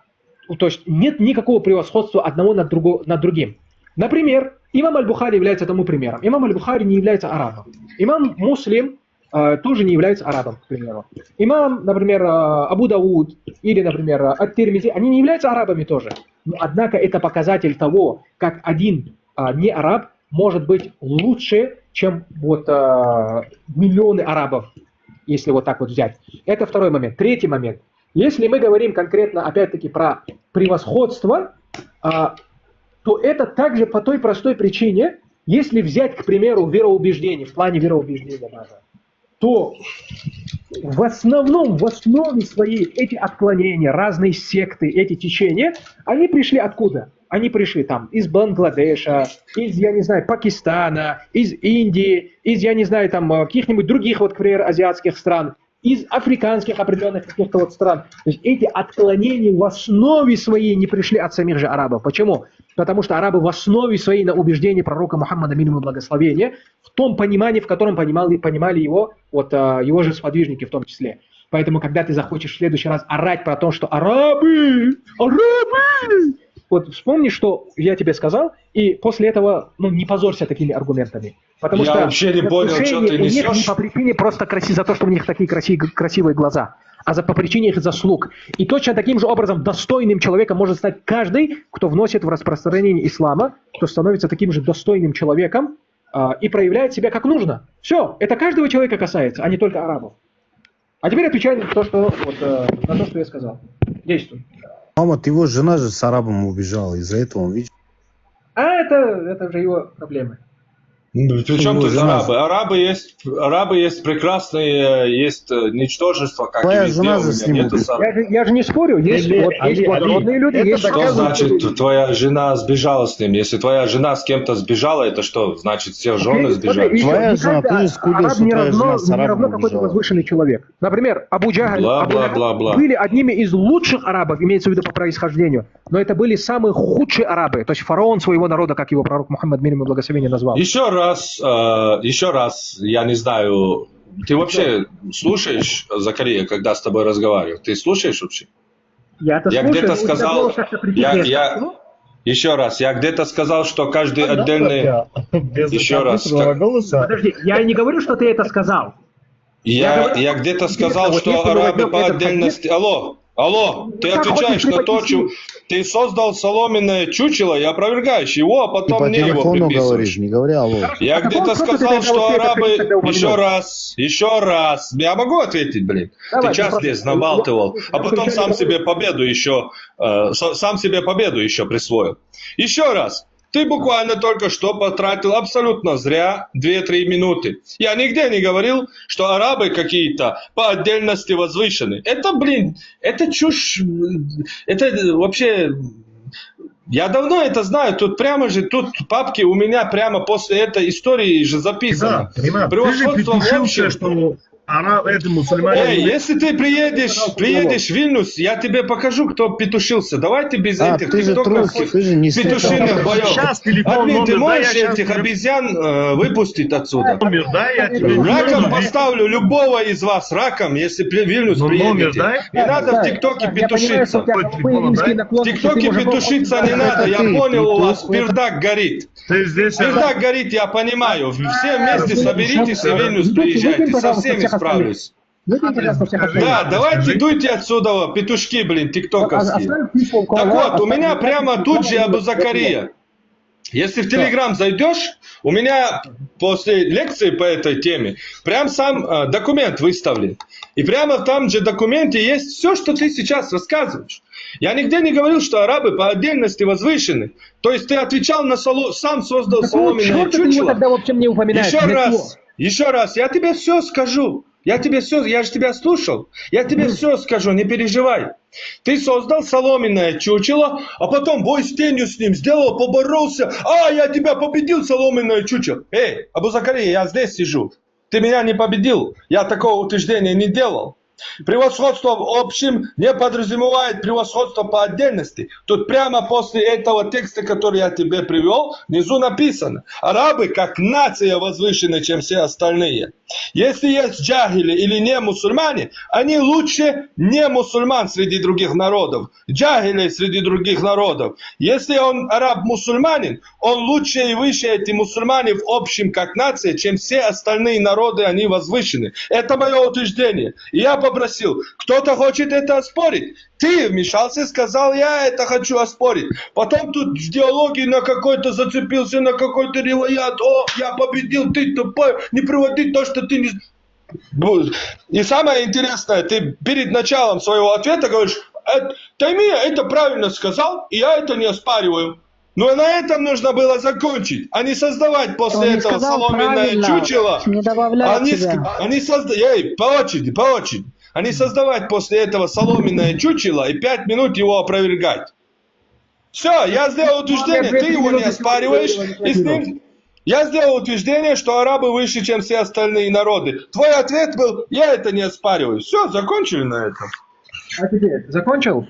есть нет никакого превосходства одного над другим. Например, имам Аль-Бухари является тому примером. Имам Аль-Бухари не является арабом. Имам Муслим тоже не является арабом, к примеру. Имам, например, Абу Дауд или, например, Ат-Тирмизи, они не являются арабами тоже. Но, однако это показатель того, как один не араб может быть лучше, чем вот миллионы арабов, если вот так вот взять. Это второй момент. Третий момент. Если мы говорим конкретно, опять-таки, про превосходство, то это также по той простой причине, если взять, к примеру, вероубеждение, в плане вероубеждения даже, то в основе своей эти отклонения, разные секты, эти течения, они пришли откуда? Они пришли там из Бангладеша, из, я не знаю, Пакистана, из Индии, из, я не знаю, там каких-нибудь других, вот, к примеру, азиатских стран, из африканских определенных каких-то вот стран. То есть эти отклонения в основе своей не пришли от самих же арабов. Почему? Потому что арабы в основе своей на убеждении пророка Мухаммада, мир ему благословения, в том понимании, в котором понимали его, вот, его же сподвижники в том числе. Поэтому, когда ты захочешь в следующий раз орать про то, что арабы, вот вспомни, что я тебе сказал, и после этого не позорься такими аргументами. Потому я что вообще не понял, что ты несешь. У них не по причине просто за то, что у них такие красивые глаза, а по причине их заслуг. И точно таким же образом достойным человеком может стать каждый, кто вносит в распространение ислама, кто становится таким же достойным человеком и проявляет себя как нужно. Все, это каждого человека касается, а не только арабов. А теперь отвечай на то, что я сказал. Действуй. Мама, его жена же с арабом убежала, из-за этого он видит. А это же его проблемы. Причем тут арабы? Арабы есть прекрасные, есть ничтожество, как твоя и везде. Жена же с ним я же не спорю, есть благородные люди. Есть что значит твоя жена сбежала с ним? Если твоя жена с кем-то сбежала, это что? Значит, все жены сбежали? Твоя жена, ты же скудил, что твоя жена с арабом какой-то возвышенный человек. Например, Абу Джахаль были одними из лучших арабов, имеется в виду по происхождению, но это были самые худшие арабы, то есть фараон своего народа, как его пророк Мухаммад, мир ему благословение, назвал. Еще раз, я не знаю, ты вообще слушаешь, Закария, когда с тобой разговариваю? Ты слушаешь вообще? Я где-то сказал, еще раз, я где-то сказал, что каждый отдельный... Еще раз. Подожди, я не говорю, что ты это сказал. Я где-то сказал, что арабы по отдельности... Алло, ты отвечаешь на то, что ты создал соломенное чучело и опровергаешь его, а потом мне его приписываешь. Не говори алло. Я где-то сказал, что арабы... Еще раз. Я могу ответить, блин? Ты час здесь набалтывал, а потом сам себе победу еще присвоил. Еще раз. Ты буквально только что потратил абсолютно зря 2-3 минуты. Я нигде не говорил, что арабы какие-то по отдельности возвышены. Это чушь. Это вообще... Я давно это знаю. Тут папки у меня прямо после этой истории же записано. Превосходство в общем. это мусульмане. Эй, если ты приедешь в Вильнюс, я тебе покажу, кто петушился. Давайте без этих ты же тиктоков, трусик, ты же не петушиных боев. Сейчас телефон, Админ, ты номер, можешь да, я этих щас- обезьян выпустить отсюда? Номер, да, я тебе... Раком поставлю любого из вас, раком, если Вильнюс Ну, номер, приедете. да? Не надо в ТикТоке петушиться. В ТикТоке петушиться не надо, я понял, у вас пердак горит. Ты здесь... Пердак горит, я понимаю. Все вместе соберитесь и в Вильнюс приезжайте, со всеми справлюсь. Да, давайте дуйте отсюда, петушки, блин, тиктоковские. Так вот, у меня прямо тут же Абу Закария. Если в Телеграм зайдешь, у меня после лекции по этой теме прям сам документ выставлен. И прямо в том же документе есть все, что ты сейчас рассказываешь. Я нигде не говорил, что арабы по отдельности возвышены. То есть ты отвечал на сам создал соломенное чучело. Еще раз, я тебе все скажу. Я же тебя слушал. Я тебе все скажу, не переживай. Ты создал соломенное чучело, а потом бой с тенью с ним сделал, поборолся. Я тебя победил, соломенное чучело. Эй, Абу Закария, я здесь сижу. Ты меня не победил. Я такого утверждения не делал. Превосходство в общем не подразумевает превосходство по отдельности. Тут прямо после этого текста, который я тебе привел, внизу написано: арабы как нация возвышены, чем все остальные. Если есть джахили или не мусульмане, они лучше не мусульман среди других народов, джахили среди других народов. Если он араб-мусульманин, он лучше и выше эти мусульмане в общем как нация, чем все остальные народы, они возвышены. Это мое утверждение. И я попросил, кто-то хочет это оспорить. Ты вмешался, сказал, я это хочу оспорить. Потом тут в диалоге на какой-то зацепился, на какой-то риваят. Я победил, ты тупой, не приводи то, что ты не... И самое интересное, ты перед началом своего ответа говоришь: Таймия это правильно сказал, и я это не оспариваю. Но на этом нужно было закончить, а не создавать после этого соломенное чучело. По очереди. А не создавать после этого соломенное чучело и 5 минут его опровергать. Все, я сделал утверждение, ты его не оспариваешь. И с ним... Я сделал утверждение, что арабы выше, чем все остальные народы. Твой ответ был: я это не оспариваю. Все, закончили на этом. А теперь закончил?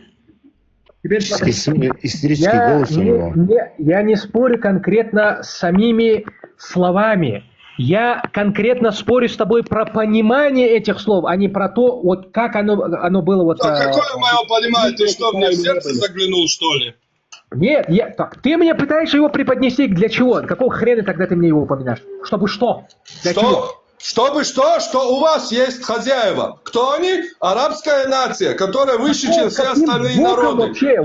Теперь истерический голос у него. Я не спорю конкретно с самими словами. Я конкретно спорю с тобой про понимание этих слов, а не про то, вот как оно было. Вот, какое мое понимание? Ты что, мне в сердце заглянул, что ли? Нет, ты мне пытаешься его преподнести для чего? Какого хрена тогда ты мне его упоминаешь? Чтобы что? Для чего? Чтобы что у вас есть хозяева. Кто они? Арабская нация, которая выше, чем все остальные народы. Ты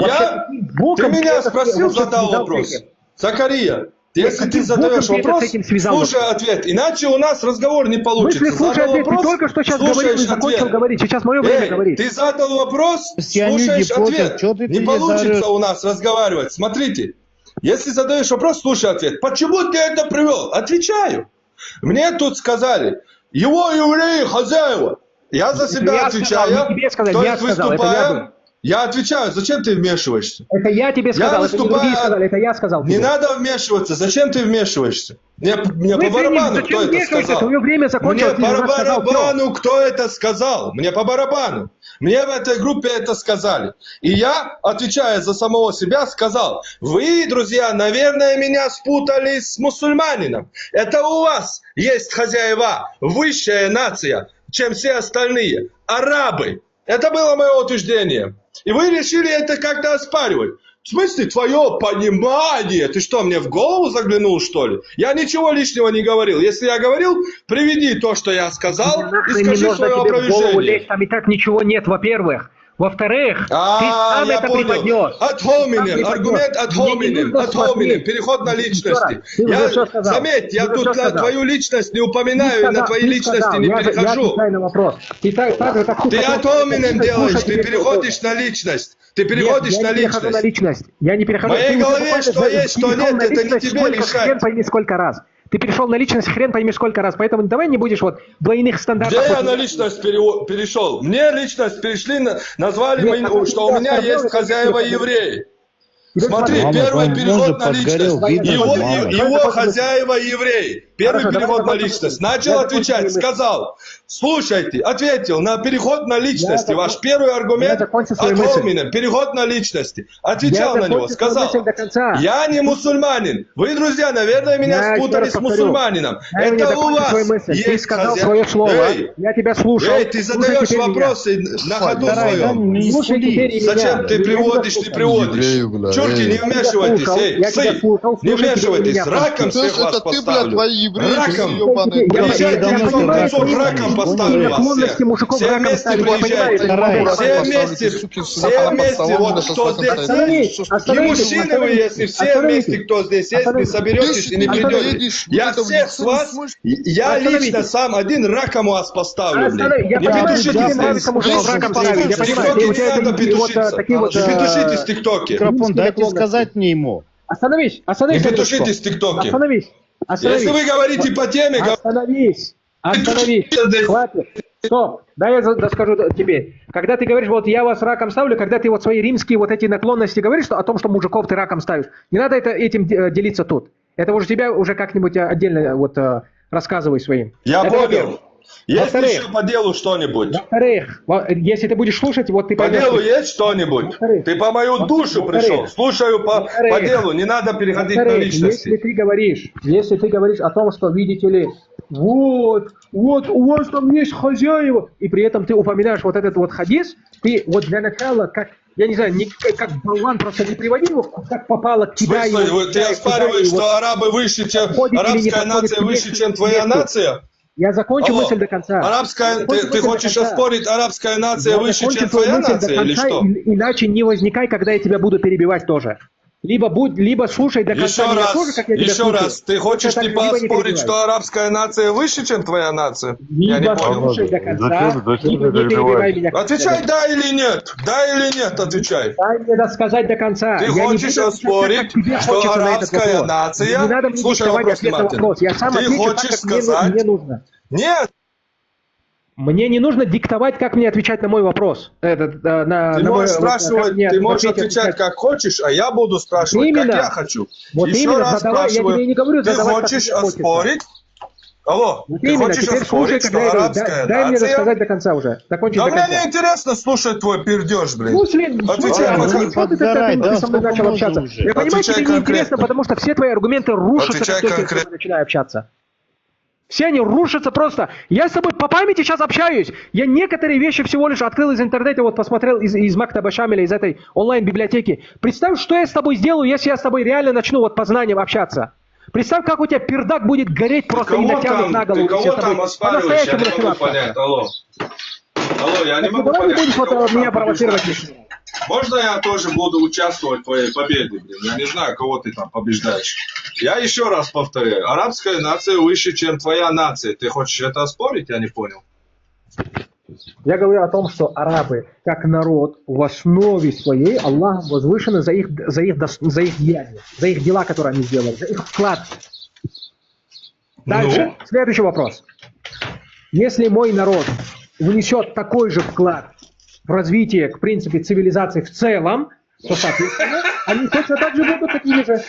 меня спросил, задал вопрос. Закария, если ты задаешь вопрос, слушай ответ. Иначе у нас разговор не получится. Слушай ответ, ты только что сейчас говорил, не закончил говорить. Сейчас мое время говорить. Ты задал вопрос, слушаешь ответ. Не получится у нас разговаривать. Смотрите, если задаешь вопрос, слушай ответ. Почему ты это привел? Отвечаю. Мне тут сказали: его евреи хозяева. Я за себя отвечаю. То есть выступаю. Я отвечаю, зачем ты вмешиваешься? Это я тебе сказал, это не другие сказали, это я сказал. Не надо вмешиваться, зачем ты вмешиваешься? Мне по барабану, кто это сказал. Мне по барабану, кто это сказал. Мне по барабану. Мне в этой группе это сказали. И я, отвечая за самого себя, сказал: вы, друзья, наверное, меня спутали с мусульманином. Это у вас есть хозяева, высшая нация, чем все остальные. Арабы. Это было мое утверждение. И вы решили это как-то оспаривать. В смысле, твое понимание? Ты что, мне в голову заглянул, что ли? Я ничего лишнего не говорил. Если я говорил, приведи то, что я сказал, и скажи свое опровержение. Там и так ничего нет, во-первых. Во-вторых, ты сам это преподнес. Ad hominem, аргумент ad hominem, переход на личности. Заметь, я тут на твою личность не упоминаю, на твои личности не перехожу. Ты ad hominem делаешь, ты переходишь на личность. Ты переходишь на личность. Я не перехожу. В моей голове что есть, что нет, это не тебе решать. Хрен пойми сколько раз. Ты перешел на личность, хрен пойми сколько раз. Поэтому давай не будешь вот двойных стандартов. Где я на личность перешел? Мне личность перешли, назвали, что у меня есть хозяева евреи. Смотри, Мама, первый он переход мужа на личность. подгорел, видно, Его хозяева евреи. Первый Хорошо, переход на давай личность. закончим. Начал Я отвечать, закончу свои сказал, слушайте, ответил на переход на личности. Ваш первый я аргумент закончу свою от мысль. Хомина, переход на личности. Отвечал Я на него, закончу свою сказал, мысль до конца. я не мусульманин. Вы, друзья, наверное, Я меня еще спутали раз с повторю. мусульманином. Дай мне Это у закончить свою вас мысль. Ты есть сказал хозяин. свое слово. Эй, Я тебя слушал. эй, ты Слушай задаешь теперь меня. вопросы на ходу Вторая, да, своем. не Слушай суди. теперь меня. Зачем ты Я приводишь, тебя ты приводишь? Еврею, бля, Чурки, не вмешивайтесь, эй, Я тебя псы, слушал, не слушай теперь вмешивайтесь, меня. раком То есть всех вас это ты, блядь, поставлю. твои евреи, Раком. ебаные. Приезжайте давно лицом к ты лицу, раком раком станешь, поставлю понял? вас Наклонности всех. мужиков Все раком вместе ставить, вы приезжайте. понимаете? Все вместе, все вместе, вот кто здесь есть. И Остановитесь, мужчины вы, если все остановитесь. вместе, кто здесь есть, не соберетесь и не придете. Я всех с вас, я лично сам один раком вас поставлю, блин. Я Не понимаю, что тебе петушитесь. нравится мужиков раком ставить. Я В понимаю, ТикТоке у не тебя надо вот петушиться. такие вот... Не петушитесь в ТикТоке. Микрофон, дайте наклонности. сказать мне ему. Остановись, Не остановись. петушитесь в ТикТоке. Остановись, остановись. Если вы говорите по теме, Остановись, остановись. говорите, Хватит. Стоп. Да, я доскажу тебе. Когда ты говоришь, вот я вас раком ставлю, когда ты вот свои римские вот эти наклонности говоришь о том, что мужиков ты раком ставишь, не надо этим делиться тут. Это уже тебя уже как-нибудь отдельно вот рассказывай своим. я Это понял. во-первых. Есть Во-вторых. еще по делу что-нибудь? Во-вторых, если ты будешь слушать, вот ты По поймешь. делу есть что-нибудь? Во-вторых. Ты по мою душу Во-вторых. пришел. Слушаю по Во-вторых. делу, не надо переходить на Во-вторых, личности. если ты говоришь о том, что, видите ли, вот у вас там есть хозяева, и при этом ты упоминаешь вот этот вот хадис, ты вот для начала, как, я не знаю, как болван просто не приводи его, как попало, В кидай смысле, его. ты оспариваешь, что арабы выше, чем Подходит или не арабская подходит нация к выше, месту, чем твоя месту. нация? Я закончу Алло. мысль до конца. Арабская, Закончу ты мысль до хочешь конца. оспорить, арабская нация Я выше, закончу чем свою твоя мысль до нация, или конца, что? Иначе не возникай, когда я тебя буду перебивать тоже. Либо слушай до конца Еще меня раз, тоже, как я тебя еще слушаю. раз, ты хочешь Точно так типа же, либо не оспорить, перебивай. что арабская нация выше, чем твоя нация? Я не Либо понял. слушай до конца, Зачем либо не ты перебивай перебиваешь? меня. Отвечай да или нет, да или нет, отвечай. Дай мне досказать до конца. Ты Я не хочешь буду оспорить, отвечать, как тебе что хочется на этот арабская вопрос. нация... Не надо мне Слушай диктовать вопрос ответ на внимательно. вопрос. Я сам Ты отвечу так, хочешь как сказать... мне нужно. Нет, Мне не нужно диктовать, как мне отвечать на мой вопрос. ты можешь спрашивать, ты можешь отвечать как хочешь, а я буду спрашивать, как Именно. я хочу. Вот Еще именно, раз задавай, я спрашиваю, тебе не говорю ты задавать, как хочешь тебе хочется. оспорить? Алло, Вот ты именно, хочешь теперь слушай, оспорить, когда что я говорю. арабская Дай мне нация... рассказать до конца уже. Закончить Да до мне конца. не интересно слушать твой пердеж, блин. Отвечай, Отвечай, ну, пока. не подгорай, ты да, со мной сколько начал можно общаться. уже? Я понимаю, Отвечай тебе конкретно. неинтересно, потому что все твои аргументы рушатся, Отвечай как только я с конкретно. тобой начинаю общаться. Все они рушатся просто. Я с тобой по памяти сейчас общаюсь. Я некоторые вещи всего лишь открыл из интернета, вот посмотрел из Мактаба Шамиля, из этой онлайн-библиотеки. Представь, что я с тобой сделаю, если я с тобой реально начну вот по знаниям общаться. Представь, как у тебя пердак будет гореть просто и натянут на голову. Ты все кого с тобой. там оспариваешь? Я По-настоящему не могу начинаться. понять. Алло, я не Так могу давай не понять. будешь Ты вот кого меня там провоцировать. побеждаешь? Можно я тоже буду участвовать в твоей победе, блин? Я не знаю, кого ты там побеждаешь. Я еще раз повторяю. Арабская нация выше, чем твоя нация. Ты хочешь это оспорить? Я не понял. Я говорю о том, что арабы, как народ, в основе своей Аллах возвышены за их деяния, за их дела, которые они сделали, за их вклад. Дальше, следующий вопрос. Если мой народ внесет такой же вклад в развитие, в принципе, цивилизации в целом, то, соответственно, они точно так же будут такими же.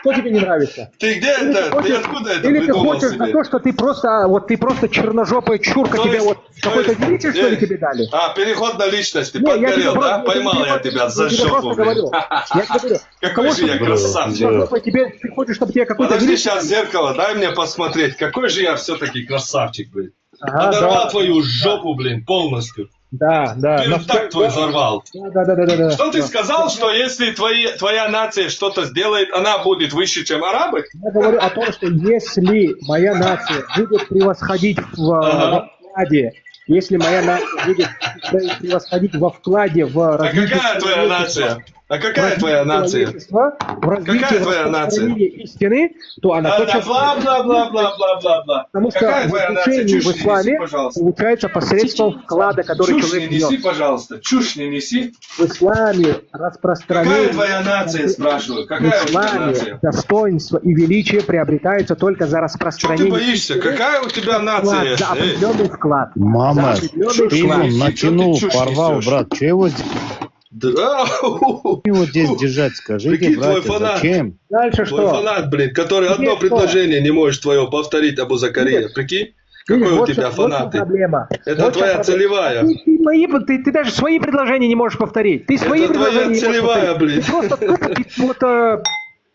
Что тебе не нравится? Ты где это? Ты откуда это Или ты придумал хочешь себе? за то, что ты просто черножопая чурка, То тебе есть- вот какой-то величие, что ли, тебе дали? Переход на личность. Ты Не, я тебе подгорел, просто- да? Поймал я тебя за я тебе жопу, просто блин. говорю. Я тебе говорю. Какой же я красавчик. Черножопая, ты хочешь, чтобы тебе какой-то Подожди, величие сейчас зеркало, дай мне посмотреть. Какой же я все-таки красавчик, блин. Ага, Подорвал да. твою жопу, блин, полностью. Да. Пердак твой взорвал. Да. Что ты сказал, что если твоя нация что-то сделает, она будет выше, чем арабы? Я говорю о том, что если моя нация будет превосходить во вкладе, если моя нация будет превосходить во вкладе в развитие... какая твоя нация? А какая твоя нация? В развитии Какая твоя нация? истины, то она точно... Бла-бла-бла-бла-бла-бла. Потому что Какая твоя нация? возвышение Чушь в не неси, исламе пожалуйста. получается посредством вклада, который Чушь не человек неси, внес. пожалуйста. Чушь не неси. В исламе распространение... Какая твоя нация, спрашиваю? В Какая у тебя исламе нация? достоинство и величие приобретаются только за Что ты распространение... боишься? Какая у тебя нация? вклад, за определенный вклад. Мама, За определенный ты вклад. его натянул, чушь порвал, несешь? брат. Че его здесь? Его здесь держать, скажите, Прикинь, твой братья, фанат. зачем? Дальше Твой что? фанат, блин, который одно что? предложение не можешь твое повторить, Абу Закария. Прикинь? Какой Видишь, у вот тебя в чем фанаты? проблема. Это Вот в чем твоя проблема. целевая. Ты даже свои предложения не можешь повторить. Ты свои Это твоя предложения не можешь целевая, повторить. блин. Ты просто тупо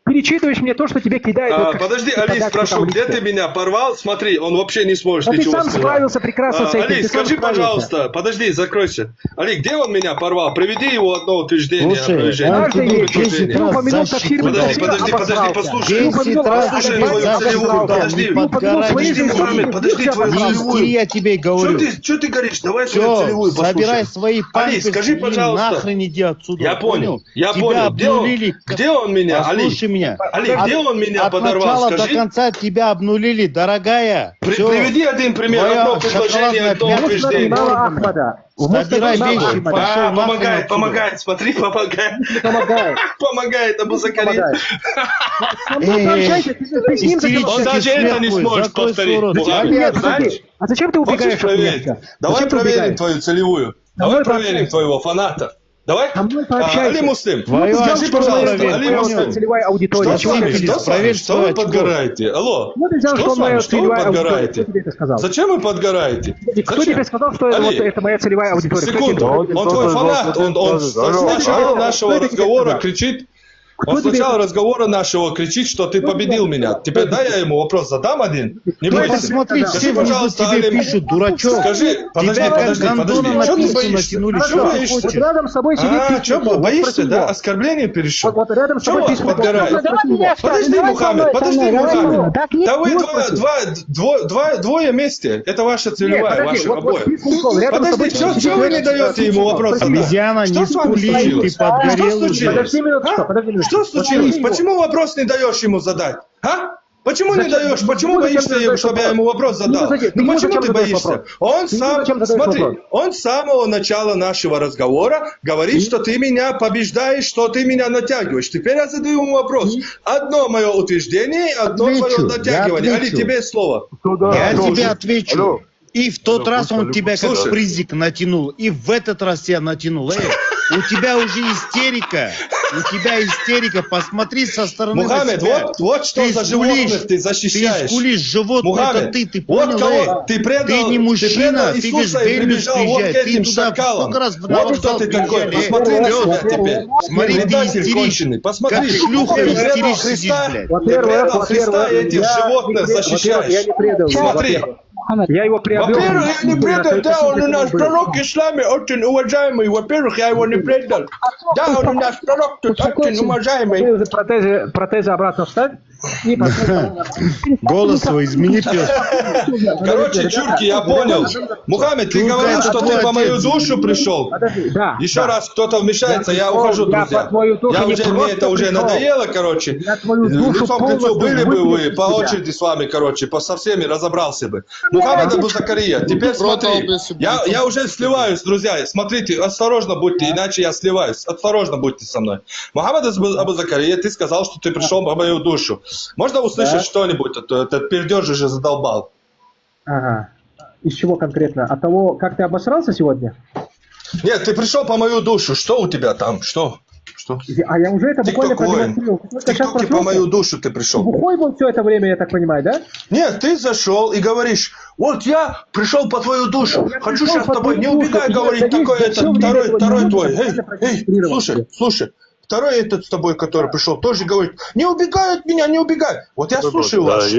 перечитываешь мне то, что тебе кидают. вот как Подожди, подачку Али, там спрошу, где листья. ты меня порвал? Смотри, он вообще не сможет Да ты ничего сам сказать. справился прекрасно с этим. Али, ты сам скажи, справился. пожалуйста, подожди, закройся. Али, где он меня порвал? Приведи его одно утверждение, Слушай, опровержение. он Каждый тебе вечер. 10 Ты упомянул раз таксир, защиту Подожди, дал. послушай. 10 раз Послушай тебе твою целевую, защиту дал, подожди. не подгорай. Подожди, Мухаммед, подожди твою Не целевую. истери, я тебе говорю. Что ты говоришь? Давай твою Все, целевую послушай. собирай свои Али, памперсы скажи, и пожалуйста. нахрен иди отсюда. Я понял. Тебя Где он? обнулили. Где он меня, Али? Послушай меня. Али, где он меня От подорвал? начала до Скажи. конца тебя обнулили, дорогая. Всё. Приведи один пример, Твоя одно предложение, одно шоколадная утверждение. Мало Ахмада. Собирай Мало вещи, Ахмада. пошел нахрен Помогает, отсюда. помогает, смотри, помогает. Помогает. Помогает Абу Закария. Помогает. Со мной пообщайся, ты с ним зачем Он даже это не сможет повторить. Нет, Знаешь? подожди. А зачем ты Хочешь убегаешь от проверить? меня? Давай Зачем ты проверим убегаешь? твою целевую. Давай мной проверим пообщайся. твоего фаната. Давай. Со мной пообщайся. Али Муслим, Твою скажи, очко пожалуйста, проверь, Али понял? Муслим, Целевая аудитория. что с вами? Филипп, Что с вами? проверь Что вы свое очко. подгораете? Алло, Ну, ты взял, что что с вами? моя Что вы целевая аудитория. подгораете? Кто тебе это сказал? Зачем вы подгораете? Кто Зачем? тебе сказал, что Али, вот это моя целевая аудитория? Кто тебе секунду, это он твой фанат, он с начала нашего Кто это тебе разговора сказал? кричит, Кто он с тебе начала это- разговора нашего кричит, что ты победил меня. Теперь дай я ему вопрос задам один. Не Ты бойся. посмотри, Скажи, все внизу пожалуйста, тебе Али, пишут, дурачок. Скажи, подожди, Тебя как подожди. гондона Что на ты пиццу боишься? натянули. Что Что ты боишься? Вот хочешь? рядом с собой сидит Что, письмо. боишься, Спроси да? его. Оскорбление перешел? Вот рядом с Чего собой вас письмо. подгораете? Давай меня Подожди, давай со Мухаммед, мной, подожди, давай со мной. Мухаммед. Так нет? Да вы Вот двое вместе. Это ваша Нет, целевая, подожди, ваших вот обоих. письмо, рядом с Подожди, собой что вы не даете ему вопрос задать? Обезьяна, Что не с вами скули, случилось? ты подгорел Что уже. случилось? Подожди минуточку, А? подожди минуточку. Что случилось? Подожди его. Почему вопрос не даешь ему задать? А? Почему не Зачем? даешь? Почему Ему зачем боишься, ты задаешь чтобы я вопрос? ему вопрос задал? Ты Ну ему почему зачем ты задаешь боишься? вопрос? Он Ты ему сам, зачем задаешь смотри, вопрос? он с самого начала нашего разговора говорит, что ты меня побеждаешь, что ты меня натягиваешь. Теперь я задаю ему вопрос. Одно мое утверждение, одно Отвечу, твое я натягивание. Али, отвечу. тебе слово. Я тебе отвечу. Алло. И в тот раз он тебя как Слушай. призик натянул, и в этот раз тебя натянул. У тебя уже истерика. У тебя истерика. Посмотри со стороны Мухаммед, на себя. вот что Ты за скулишь, животных ты защищаешь. Ты скулишь животное, Мухаммед, это ты вот понял? кого ты предал, Ты не предал мужчина, ты Иисуса говоришь, и Бельмес прибежал вот к приезжает. Ты этим туда шакалам. сколько раз на Вот кто вокзал ты такой, приезжали, посмотри на тебя теперь. Смотри, ты Предатель истеришь. конченый, посмотри. Как шлюха Ты предал истеришь, Христа, сидишь, блядь. ты предал Христа и этих я животных не пред- защищаешь. во-первых, я не предал его, Смотри. во-первых. Мухаммед, Я его приобрел. Во-первых, я не предал, да, он у нас был. пророк исламе, очень уважаемый. Во-первых, я его не предал. Да, он у нас пророк тут очень уважаемый. Ты уже протезы обратно вставь. И Голос свой измени, пес. Короче, чурки, я понял. Мухаммед, ты Чурка, говорил, это что твой ты по мою отец. душу пришел. Подожди, да. Еще да. раз кто-то вмешается, я пришел, ухожу, я друзья. по твою душу Я не уже, мне просто это уже пришел. надоело, короче. Я твою душу Лицом к лицу полностью были бы вы, выпил по из тебя. очереди с вами, короче, со всеми разобрался бы. Мухаммед Абу Закария, теперь смотри. Я уже сливаюсь, друзья. Смотрите, осторожно будьте, иначе я сливаюсь. Осторожно будьте со мной. Мухаммед Абу Закария, ты сказал, что ты пришел по мою душу. Можно услышать что-нибудь? Этот пердеж уже задолбал. Ага. Из чего конкретно? От того, как ты обосрался сегодня? Нет, ты пришел по мою душу. Что у тебя там? Что? А я уже это буквально Тиктокоин. продемонстрировал. Ты только сейчас Тиктоке по проснулся? мою душу ты пришел. Бухой был все это время, я так понимаю, да? Нет, ты зашел и говоришь, вот я пришел по твою душу, Я хочу пришел сейчас с по тобой, не твою убегай, душу, говорит, я такой за этот, всё время этого второй не твой, могу эй, продемонстрировать. слушай, второй этот с тобой, который пришел, тоже говорит, не убегай от меня, не убегай. Вот я слушаю вас,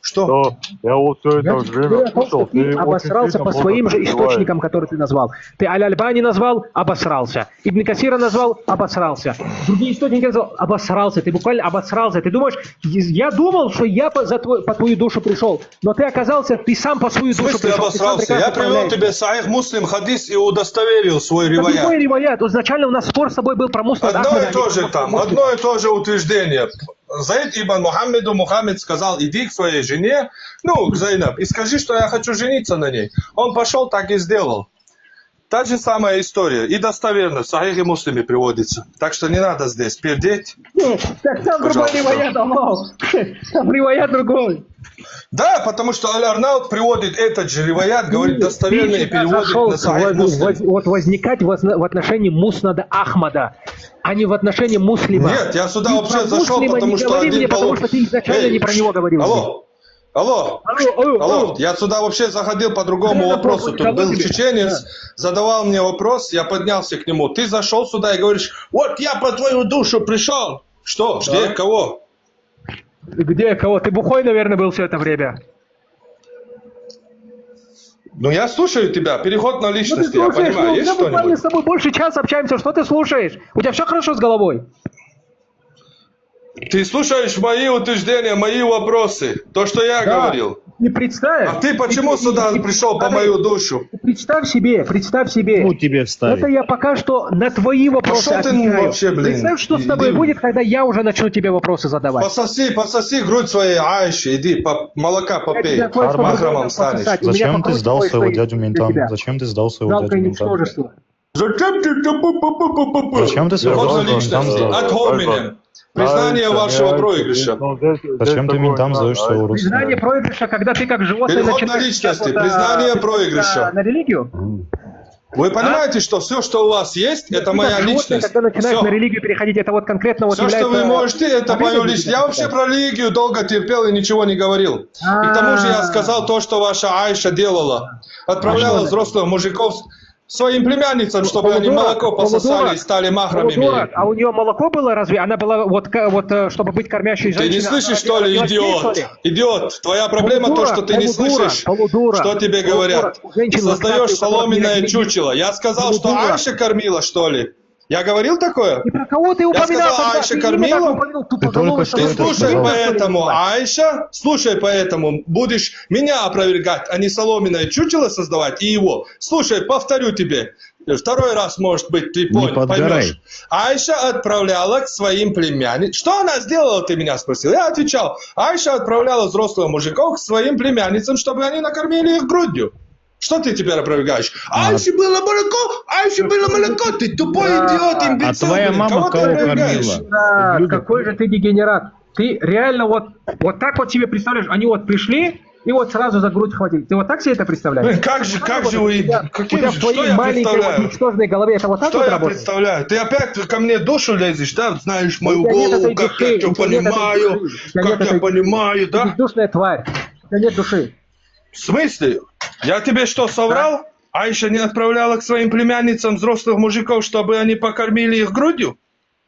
что? Я вот все это Я время говорю о том, слушал, что ты очень обосрался сильно по много своим же переживаешь. источникам, которые ты назвал. Ты Аль-Альбани назвал, обосрался. Ибн Касира назвал, обосрался. Другие источники назвал, обосрался. Ты буквально обосрался. Ты думаешь, я думал, что я по твою душу пришел, но ты оказался, ты сам по свою В душу смысле пришел. Ты сам обосрался? прекрасно Я привел управляешь. тебе Сахих Муслим хадис и удостоверил свой Да какой риваят. риваят? Изначально у нас спор с тобой был про Муслим Одно Ахмада, и то же там, одно и то же утверждение. Заид ибн Мухаммеду Мухаммед сказал, иди к своей жене, к Зайнаб, и скажи, что я хочу жениться на ней. Он пошел, так и сделал. Та же самая история. И достоверно, в Сахихе Муслиме приводится. Так что не надо здесь пердеть. Так там другой Пожалуйста. риваят, Аллах. Там риваят другой. Да, потому что Аль-Арнаут приводит этот же риваят, говорит достоверно и переводит на Сахих Муслим. Вот возникать в отношении Муснада Ахмада, а не в отношении Муслима. Нет, я сюда Ты вообще про зашел, Муслима потому не что говори один мне, потому что ты изначально не про него говорил. Алло, я сюда вообще заходил по другому вопросу. Тут был чеченец, задавал мне вопрос, я поднялся к нему. Ты зашел сюда и говоришь, вот я по твою душу пришел. Что? Где? Кого? Где? Кого? Ты бухой, наверное, был все это время. Ну я слушаю тебя, переход на личности, я понимаю. Есть что-нибудь? Мы с что-нибудь? тобой больше часа общаемся, что ты слушаешь? У тебя все хорошо с головой? Ты слушаешь мои утверждения, мои вопросы, то, что я говорил. Не представь. А ты почему сюда пришел по мою душу? Представь себе. Ну тебе вставить. Это я пока что на твои вопросы Пошел ты отвечаю. вообще, блин. Представь, что с тобой будет, когда я уже начну тебе вопросы задавать. Пососи грудь своей Аиши, иди, молока попей, Я тебя кое-что махрамом могу станешь. пососать. У меня Зачем ты попросят сдал кое-что своего есть дядю для ментам? тебя. Зачем ты сдал своего Жалкое дядю ментам? ничтожество. Зачем ты... Зачем ты своего Переход на дядю ментам личности. сдал? От hominem. Признание вашего проигрыша. Зачем ты ментам сдаешь своего Признание родственника? проигрыша, когда ты как животное Переход на начинаешь... личности, вот, признание проигрыша. На религию? Вы понимаете, что все, что у вас есть, это Ты моя как животное, личность. когда начинаешь на Все, религию переходить, это вот конкретно вот что вы является... можете, это мое Религию личность. Я вообще про религию долго терпел и ничего не говорил. И к тому же я сказал то, что ваша Айша делала. Отправляла взрослых мужиков своим племянницам, чтобы они молоко пососали и стали махрами. А у нее молоко было разве? Она была вот чтобы быть кормящей Ты женщиной. не слышишь, она что ли, родилась здесь, идиот? что ли? Идиот, твоя проблема то, что ты не слышишь, что тебе говорят. Создаешь соломенное чучело. Я сказал, что Айша кормила, что ли? Я говорил такое? И про кого ты упоминал? сказал, тогда? Айша Ты кормила? именно так упомянул, тупоголовый, Ты Ты что ли? слушай сказал. поэтому, Айша, слушай поэтому, будешь меня опровергать, а не соломенное чучело создавать и его. Слушай, повторю тебе, второй раз, может быть, ты поймешь. Айша отправляла к своим племянницам. Что она сделала, ты меня спросил? Я отвечал, Айша отправляла взрослых мужиков к своим племянницам, чтобы они накормили их грудью. Что ты теперь опровергаешь? Айше было молоко, ты тупой идиот, имбецил. А твоя блин. мама ты кого опровергаешь? кормила? Да, Блюдо. какой же ты дегенерат. Ты реально вот так вот себе представляешь, они вот пришли и вот сразу за грудь хватили. Ты вот так себе это представляешь? Блин, как же вы... У тебя в Что твоей я маленькой вот представляю? ничтожной голове это вот так Что вот я работает? представляю? Ты опять ко мне душу лезешь, да? Знаешь мою У тебя нет голову, этой как души, я тебя у тебя нет этой понимаю, души, у тебя нет как я этой понимаю, Ты да? бездушная тварь. У тебя нет души. В смысле? Я тебе что, соврал? Айша не отправляла к своим племянницам взрослых мужиков, чтобы они покормили их грудью?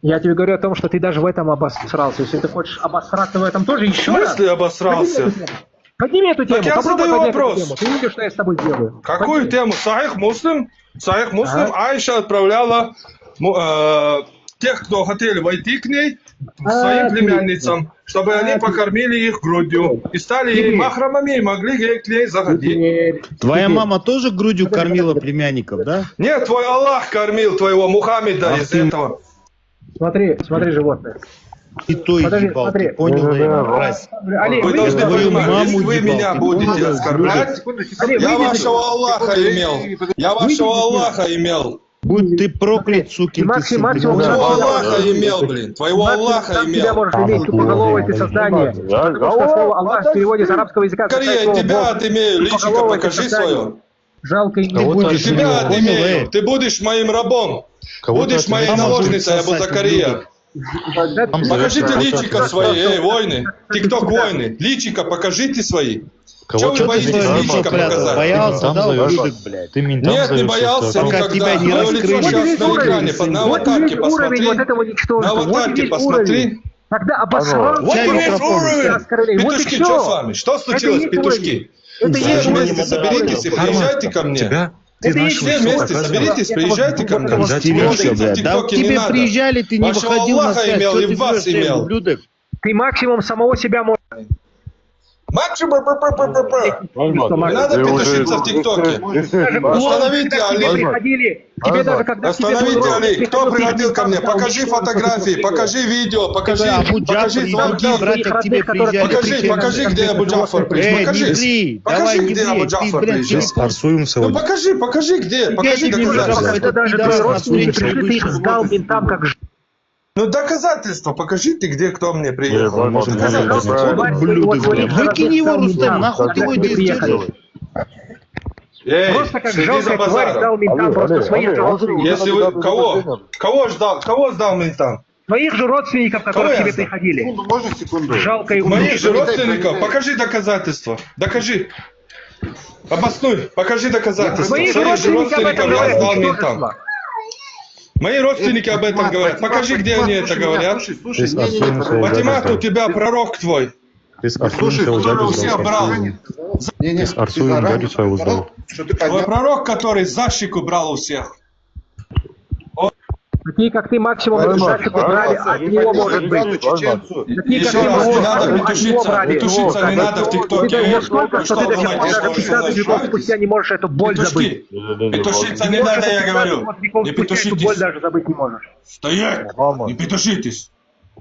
Я тебе говорю о том, что ты даже в этом обосрался. Если ты хочешь обосраться в этом тоже, В еще раз. смысле обосрался? Подними эту тему. Так я Попробуй задаю поднять эту вопрос. тему. Ты видишь, что я с тобой делаю. Какую тему? Сахих Муслим? Айша отправляла тех, кто хотели войти к ней, своим племянницам, чтобы они покормили их грудью. И стали ей махрамами и могли к ней заходить. Твоя мама тоже грудью кормила племянников, да? Нет, твой Аллах кормил твоего Мухаммеда из этого. Смотри, животное. И то Подожди, ебал, смотри. ты понял, мразь? Али, Вы выйди должны отсюда. твою понимать, маму если вы ебал, меня ты будете понял? оскорблять, Али, я выйди вашего отсюда. Аллаха имел. Я вашего Аллаха имел. Будь ты проклят, сукин ты сын. Максимум, Твоего Да. Аллаха имел, блин. Твоего Аллаха Сам себя имел. можешь иметь, тупоголовое ты создание. Потому что слово Аллах в переводе с арабского языка означает Скорее, слово тебя Бог. отымею, личико Тупоголовое ты покажи создание. свое. Жалко и Кого ты будешь Тебя Понял, отымею. Ты будешь моим рабом. Кого Будешь ты моей отымеешь? наложницей, Абу Сосать Закария. ублюдок. Покажите Кого ты личико отымешь? свои, войны. Тикток войны. Личико покажите свои. Кого Чего ты вы боитесь отымешь? личико Прятал, показать? боялся, Ты да, ментам ублюдок, блядь? Ты ментам Нет, не сдаешь боялся свою Пока никогда. тебя не Мое лицо раскрыли. сейчас на экране, на Вот аватарке весь уровень посмотри. вот этого ничтожества. На Вот аватарке весь посмотри. уровень. Когда обосрался, Вот Чай и весь микрофон. уровень. Вот и Петушки, все. что с вами? Что случилось, есть петушки? Это Все есть вместе уровень. соберитесь и приезжайте ко мне. Ты Это начал есть Все всё вместе показывать. соберитесь, приезжайте ко мне. Когда Тебе тебя что, Ссылаться в блядь? Да ТикТоке не тебе надо. приезжали, ты не Вашего выходил на Аллаха связь. имел Что и ты вас врешь, имел. ублюдок? Ты максимум самого себя можешь. Не надо петушиться в ТикТоке. Остановите, Али. Приходили, тебе даже когда к тебе был Остановите, род, Али. ты Кто ходил, приходил ты ко мне? сказал, Покажи ничего, фотографии, что ты покажи видео, покажи Абу Джафар и звонки. другие братья к тебе приезжали. Покажи, где Абу Джафар приезжал. Эй, не Покажи. ври, давай Покажи, не где Абу ври. Ты, Джафар блядь, приезжал. Спарсуем Ну сегодня. покажи где, покажи тебе доказательства. Когда даже твои Пидорас родственники нахуй пришли, ты их вышел. сдал ментам как Ну, доказательства покажите, где кто мне приехал. Мы можем Доказательства. Ублюдок, блядь. Выкини его, Рустам, нахуй ты его здесь держишь? Эй, Просто как следи за жалкая тварь базаром. сдал ментам просто своих же родственников. Если вы... Кого сдал ментам? Своих же родственников, которые Кого к тебе я сдал? приходили. Можно секунду? Жалкое Моих же ублюдство. родственников? Покажи доказательства. Докажи. Обоснуй. Покажи доказательства. Своих же Своих же родственников об этом родственников я говорят. сдал ничтожество. ментам. Мои родственники об этом говорят. Покажи, где они это говорят. Слушай, Ты Артем своего Патимат, дядю у тебя пророк твой. Ты с Артем Слушай, своего который дядю у всех сдал. брал. Не-не, С Арсуем дядю своего сдал. что ты Твой поднял? пророк, который защику брал у всех. Такие, как ты, максимум эту шашку брали, от него может быть. Такие, как Еще ты, раз, не надо от него петушиться. брали. Петушиться не надо в Ты ТикТоке. даешь столько, что ты до сих пор думаете, даже что вы 15 веков нравитесь? спустя не можешь эту боль забыть. Петушки. Петушиться не надо, я говорю. Не Эту боль петушитесь. даже забыть не можешь. Стоять! Не петушитесь!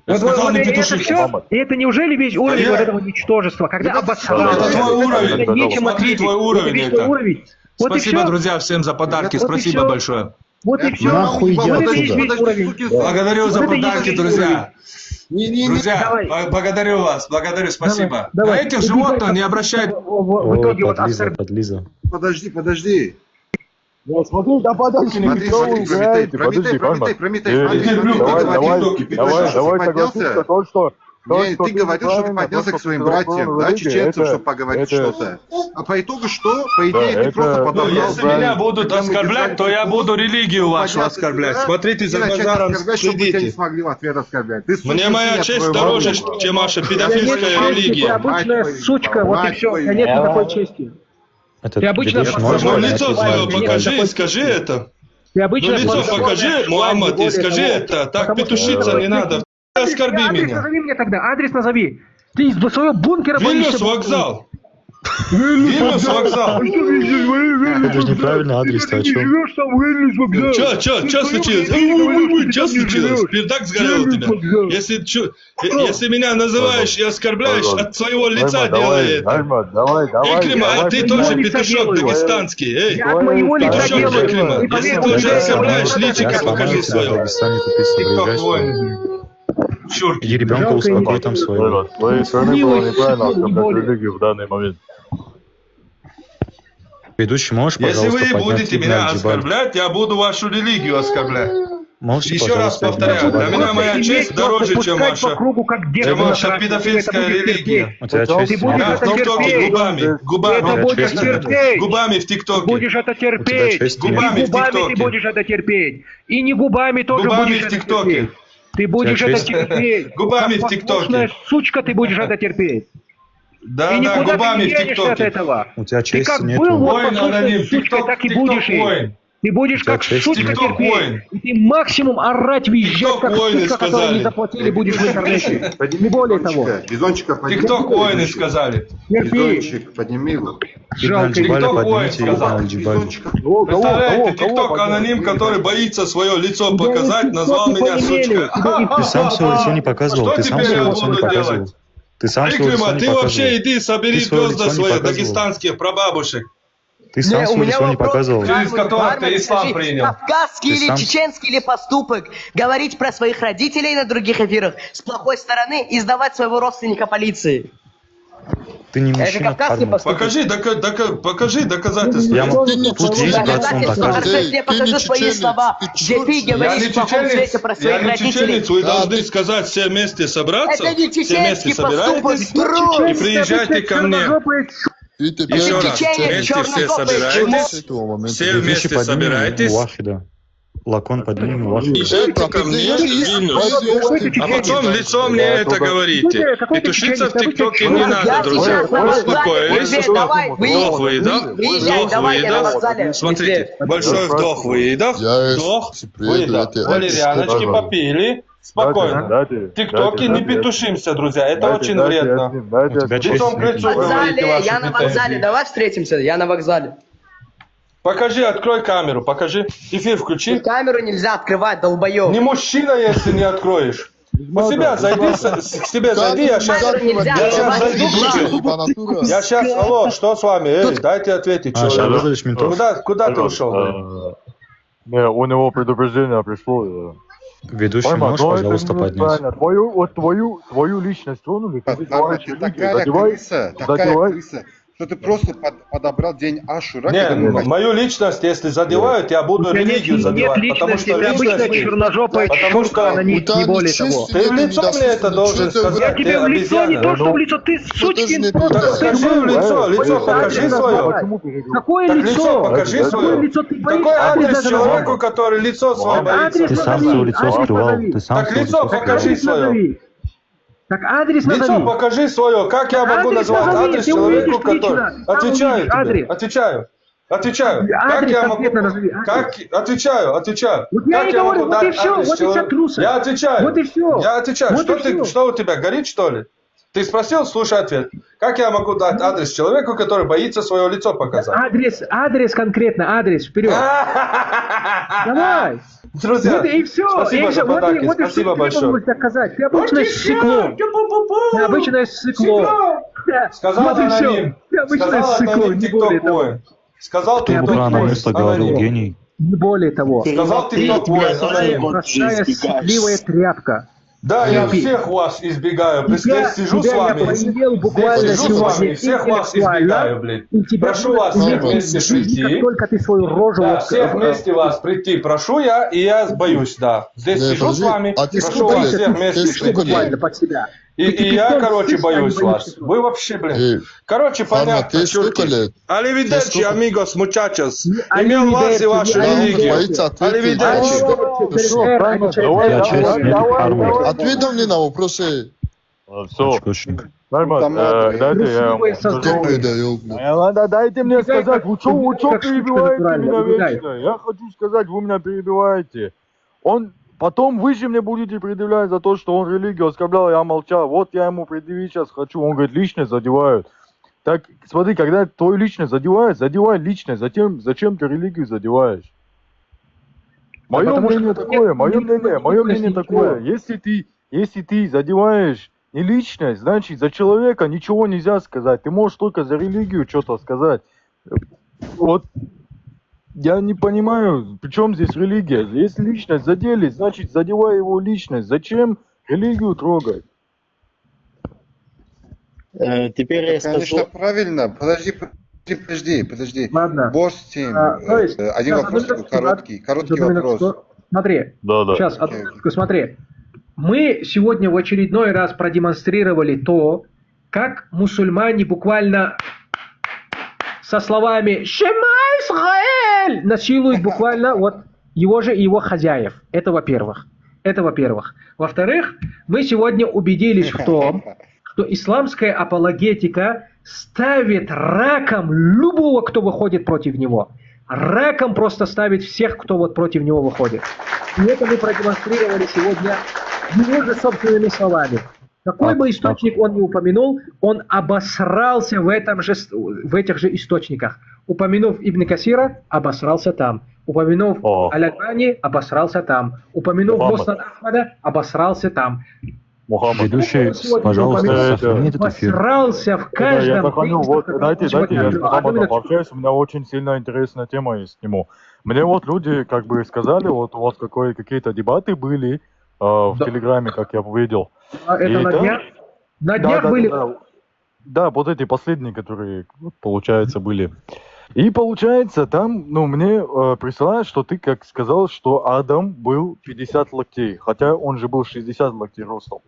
Я Вот, сказал, не и это петушитесь. все, и это неужели весь уровень Стоять! вот этого ничтожества, когда обосрал, Это твой уровень. нечем Смотри, ответить. твой Это уровень весь это. твой уровень. Вот и Спасибо, все. друзья, всем за подарки. Вот и Спасибо всё. большое. Вот и все. Нахуй иди Вот это есть отсюда. весь уровень. Благодарю за Вот это подарки, есть друзья. Не-не-не. Друзья, Давай. благодарю вас. Благодарю, спасибо. Давай. На этих животных не обращают... В итоге вот Подлиза, оскорб- подлиза. Подожди. Смотри, да подожди, Смотри, Прометей, давай согласимся, то, что ты говорил, что ты поднялся к своим братьям, да, чеченцам, чтобы поговорить что-то. А по итогу что? По идее, ты просто Ну, подобрал... если меня будут оскорблять, то я буду религию вашу оскорблять. Смотрите за базаром, чтобы тебя не следите. смогли в ответ оскорблять. Ты, Мне моя честь дороже, чем ваша педофильская Ты религия. обычная сучка, вот и все. У тебя нет никакой чести. Это Ты обычно ведущий посмотришь, может Ну, понять, лицо что свое Нет, покажи такой и скажи это. Ты Ну, обычно лицо смотришь, покажи, Мухаммад, и скажи это. Так петушиться не надо. Оскорби адрес меня. назови мне тогда, адрес назови. Ты из своего бункера Вильнюс боишься. вокзал. Вильнюс вокзал. Это же неправильный адрес, ты о чем? Чё случилось? Чё случилось? Пердак сгорел у тебя. Если меня называешь и оскорбляешь, от своего лица делай это. Икрима, а ты тоже петушок дагестанский. Эй, Я от моего лица петушок делаю. Икрима. И поверь, Если у ты уже меня оскорбляешь, есть личико Я покажи сломаю тебя в свое. Дагестане тупица, Тикток приезжай воин. сюда. Чурки. Иди ребенка Жалко успокой его. там своего. С твоей стороны было неправильно оскорблять религию в данный момент. Ведущий, можешь, Если пожалуйста, вы поднять будете меня Ибн Аль-Джибаль? оскорблять, я буду вашу религию оскорблять. Можете, Еще раз пожалуйста, Ибн повторяю, для Аль-Джибаль? меня моя честь дороже, чем Пускать ваша. по кругу, как Чем демон ваша красный, педофильская ты это будешь религия. терпеть. У тебя Ты честь будешь Да, это в ТикТоке терпеть. губами. Ты это Губами. будешь честь терпеть. Губами в Ты ТикТоке. будешь это У тебя терпеть. честь И нет. Губами в губами ты ТикТоке. будешь это терпеть. И не губами тоже Губами будешь в это ТикТоке. терпеть. Ты будешь тебя это честь? терпеть. Губами Как в ТикТоке. послушная сучка ты будешь это терпеть. Да, И никуда ты губами не в денешься от ТикТоке. этого. У тебя Ты чести как нету. был вот Воин послушной аноним. сучкой, ТикТок, так и ТикТок будешь и. воин. Ты будешь У тебя как честь сучка нет. терпеть. Воин. И ты максимум орать, визжать, ТикТок как воины сучка, которой сказали. не заплатили, будешь в интернете. Не более того. Бизончика подними. ТикТок воины сказали. Терпи. Бизончик, подними его. Ибн Аль-Джибаля TikTok поднимите, воин Ибн сказал. Аль-Джибаля. Бизончика. Представляете, ТикТок аноним, который боится свое лицо показать, назвал меня сучкой. Ты сам свое лицо не показывал, Что ты сам теперь свое я лицо не буду показывал. делать? Ты сам свое лицо Икрима, не ты вообще показывал. иди собери Ты свое пёзда лицо не свои показывал. дагестанских прабабушек. Ты сам у свое меня лицо не вопрос. показывал. Через которых ты ислам скажи, принял. Кавказский Ты или сам- чеченский ли поступок говорить про своих родителей на других эфирах с плохой стороны и сдавать своего родственника полиции? Ты не Это мужчина, кавказский парень. поступок. Покажи доказательства. Я могу... Ты не Тут есть чеченец. брат, он Доказательства, докажет. хорошо, если я Ты не покажу свои чеченец, слова, ты где ты чеченец. Я говоришь не в плохом чеченец, свете про я своих не родителей. чеченец, вы Да, должны ты- сказать все вместе собраться, Это не все вместе чеченский собираетесь поступок, и приезжайте ко мне. Ты теперь Еще раз, чеченец, вместе все черножопый собираетесь, с этого момента. все Ведущий вместе подними собираетесь, Вахида. Лакон подними Вахида. приезжайте ко мне в Вильнюс, а потом лицом мне это говорите. Петушиться в ТикТоке не надо, Я друзья. сейчас на вокзале. Успокоились, Тебе давай, вдох, выдох, выезжай, вдох, давай, я на выдох. вокзале. Смотрите, большой вдох, выдох, Я вдох, приеду, я выдох. тебе Валерьяночки объясню. попили, спокойно. В ТикТоке не петушимся, друзья, это очень вредно. У тебя честь Лицом к нет. лицу На говорите вокзале, ваши я на вокзале, претензии. давай встретимся, я на вокзале. Покажи, открой камеру, покажи. Эфир включи. Камеру нельзя открывать, долбоёб. Не мужчина, если не откроешь. У себя зайди, к тебе зайди, я сейчас... Камеру нельзя Я сейчас открывать, зайду еблан. к тебе. Я сейчас, алло, что с вами? Эй, дайте ответить. А, чё сейчас вы? вызовешь ментов? Куда ты ушел? блин? Не, у него предупреждение пришло. Ведущий, Пойма, можешь, но это пожалуйста, не поднять? правильно. Твою личность тронули, ты Она задеваешь такая религию, крыса, задевай. что ты просто подобрал день Ашура. Не, мою личность, если задевают, я буду религию задевать, потому что это обычная личность... черножопая Потому чурка, что... она не более того. Ты в лицо мне это должен сказать, ты Тебе в лицо не обезьяна. то, что в лицо, ты сучкин Так просто. скажи в лицо покажи свое. Какое Так лицо? лицо покажи Какое свое. лицо? Ты Какой боишься адрес даже человеку, назови. который лицо свое боится? Ты сам свое лицо скрывал. Ты сам Так свое лицо лицо покажи скрывал. свое. Назови. Так адрес Лицо назови. покажи свое. Как я могу Адрес назвать назови, адрес ты человеку, увидишь который... лично. Там Отвечаю увидишь тебе. адрес. Отвечаю. Как Адрес я могу... конкретно назови. Как... Отвечаю. Вот я Как и я говорю, могу вот и дать все, адрес вот и вся человеку? труса. Я отвечаю. Вот и все. Я отвечаю. Вот и все. Что у тебя горит, что ли? Ты спросил, слушай ответ. Как я могу дать адрес человеку, который боится свое лицо показать? Адрес конкретно, адрес, вперед. Давай. Друзья, Вот и все. спасибо за подарки, спасибо большое. Сказать. Ты обычное сыкло. Ты обычное сыкло. Сказал Вот и всё. аноним. Ты обычное Сказал сыкло, аноним не более ТикТок того. воин. Сказал Кто бы ТикТок про воин. анонистов говорил, Аноним. гений. Не более того. Сказал ТикТок воин. Аноним. Простая сыкливая тряпка. Да, я Терпи. всех вас избегаю. Тебя Здесь сижу с я вами. проявил буквально Здесь сижу с вами. сегодня И всех вас избегаю, блин. И тебя Прошу будут вас всех иметь вместе в жизни, прийти. как только ты свою рожу... Да, вот, всех вместе вас прийти прошу я, и я боюсь, да. Здесь Не, сижу с подожди, вами, а ты прошу сколько вас лет? всех Ты вместе сколько прийти. буквально под себя. И я, Ты короче, сам боюсь не вас. боишься. Вы вообще, блин. Эй, Короче, Фарма, понятно, ты сколько чурки. лет? Аливидерчи, сколько? амигос, мучачос. Аливидерчи, Имел вас и вашу аливидерчи. религию. Аливидерчи. Ответь мне на вопросы. Все. Очкошник. Нормально. Дайте я... Ладно, дайте мне сказать, вы что как перебиваете штука меня натуральная, вечно? Я хочу сказать, вы меня перебиваете. Потом вы же мне будете предъявлять за то, что он религию оскорблял, я молчал. Вот я ему предъявить сейчас хочу. Он говорит, личность задевают. Так, смотри, когда твою личность задевают, задевай личность. Зачем ты религию задеваешь? Мое потому что мнение такое, мое мнение ничего. такое. Если ты задеваешь не личность, значит за человека ничего нельзя сказать. Ты можешь только за религию что-то сказать. Вот я не понимаю, при чем здесь религия? Если личность задели, значит задевай его личность. Зачем религию трогать? Теперь я скажу... Конечно, правильно. Подожди. Ладно. Бог с тем. То есть, Один сейчас, вопрос одну такой минуточку, короткий одну вопрос. минуточку. Смотри, Да. сейчас, одну минуточку, смотри. Мы сегодня в очередной раз продемонстрировали то, как мусульмане буквально со словами «Шема Исраэль» насилуют буквально вот его же и его хозяев. Это во-первых. Во-вторых, мы сегодня убедились в том, что исламская апологетика ставит раком любого, кто выходит против него. Раком просто ставит всех, кто вот против него выходит. И это мы продемонстрировали сегодня его же собственными словами. Какой бы источник он ни упомянул, он обосрался в этих же источниках. Упомянув Ибн Касира, обосрался там. Упомянув Аль-Альбани, обосрался там. Упомянув Муснад Ахмада, обосрался там. Ведущий, пожалуйста, сохрани этот эфир. Обосрался в каждом... Я сохраню, вот, дайте, я с Мухаммадом пообщаюсь, у меня очень сильно интересная тема есть к нему. Мне вот люди как бы сказали, вот у вас какие-то дебаты были в Телеграме, как я увидел. Это на днях? На днях были? Да, вот эти последние, которые, получается, были. И получается, там, мне присылают, что ты как сказал, что Адам был 50 локтей, хотя он же был 60 локтей ростом.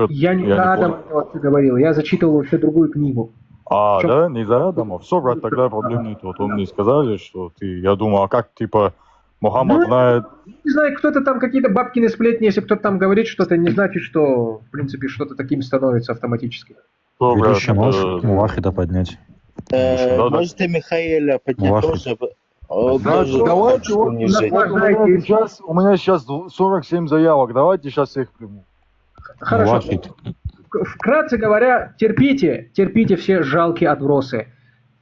Я не за Адама говорил, я зачитывал вообще другую книгу. Да? Не за Адама? Все, брат, тогда проблем нет. Вот он мне сказали, что я думал, а как, Мухаммад знает... Не знаю, кто-то там, какие-то бабкины сплетни, если кто-то там говорит что-то, не значит, что, в принципе, что-то таким становится автоматически. Ведущий, можешь Мувахида поднять? Можете Михаэля поднять тоже? Давайте, у меня сейчас 47 заявок, давайте сейчас всех приму. Хорошо. Вкратце говоря, терпите все жалкие отбросы.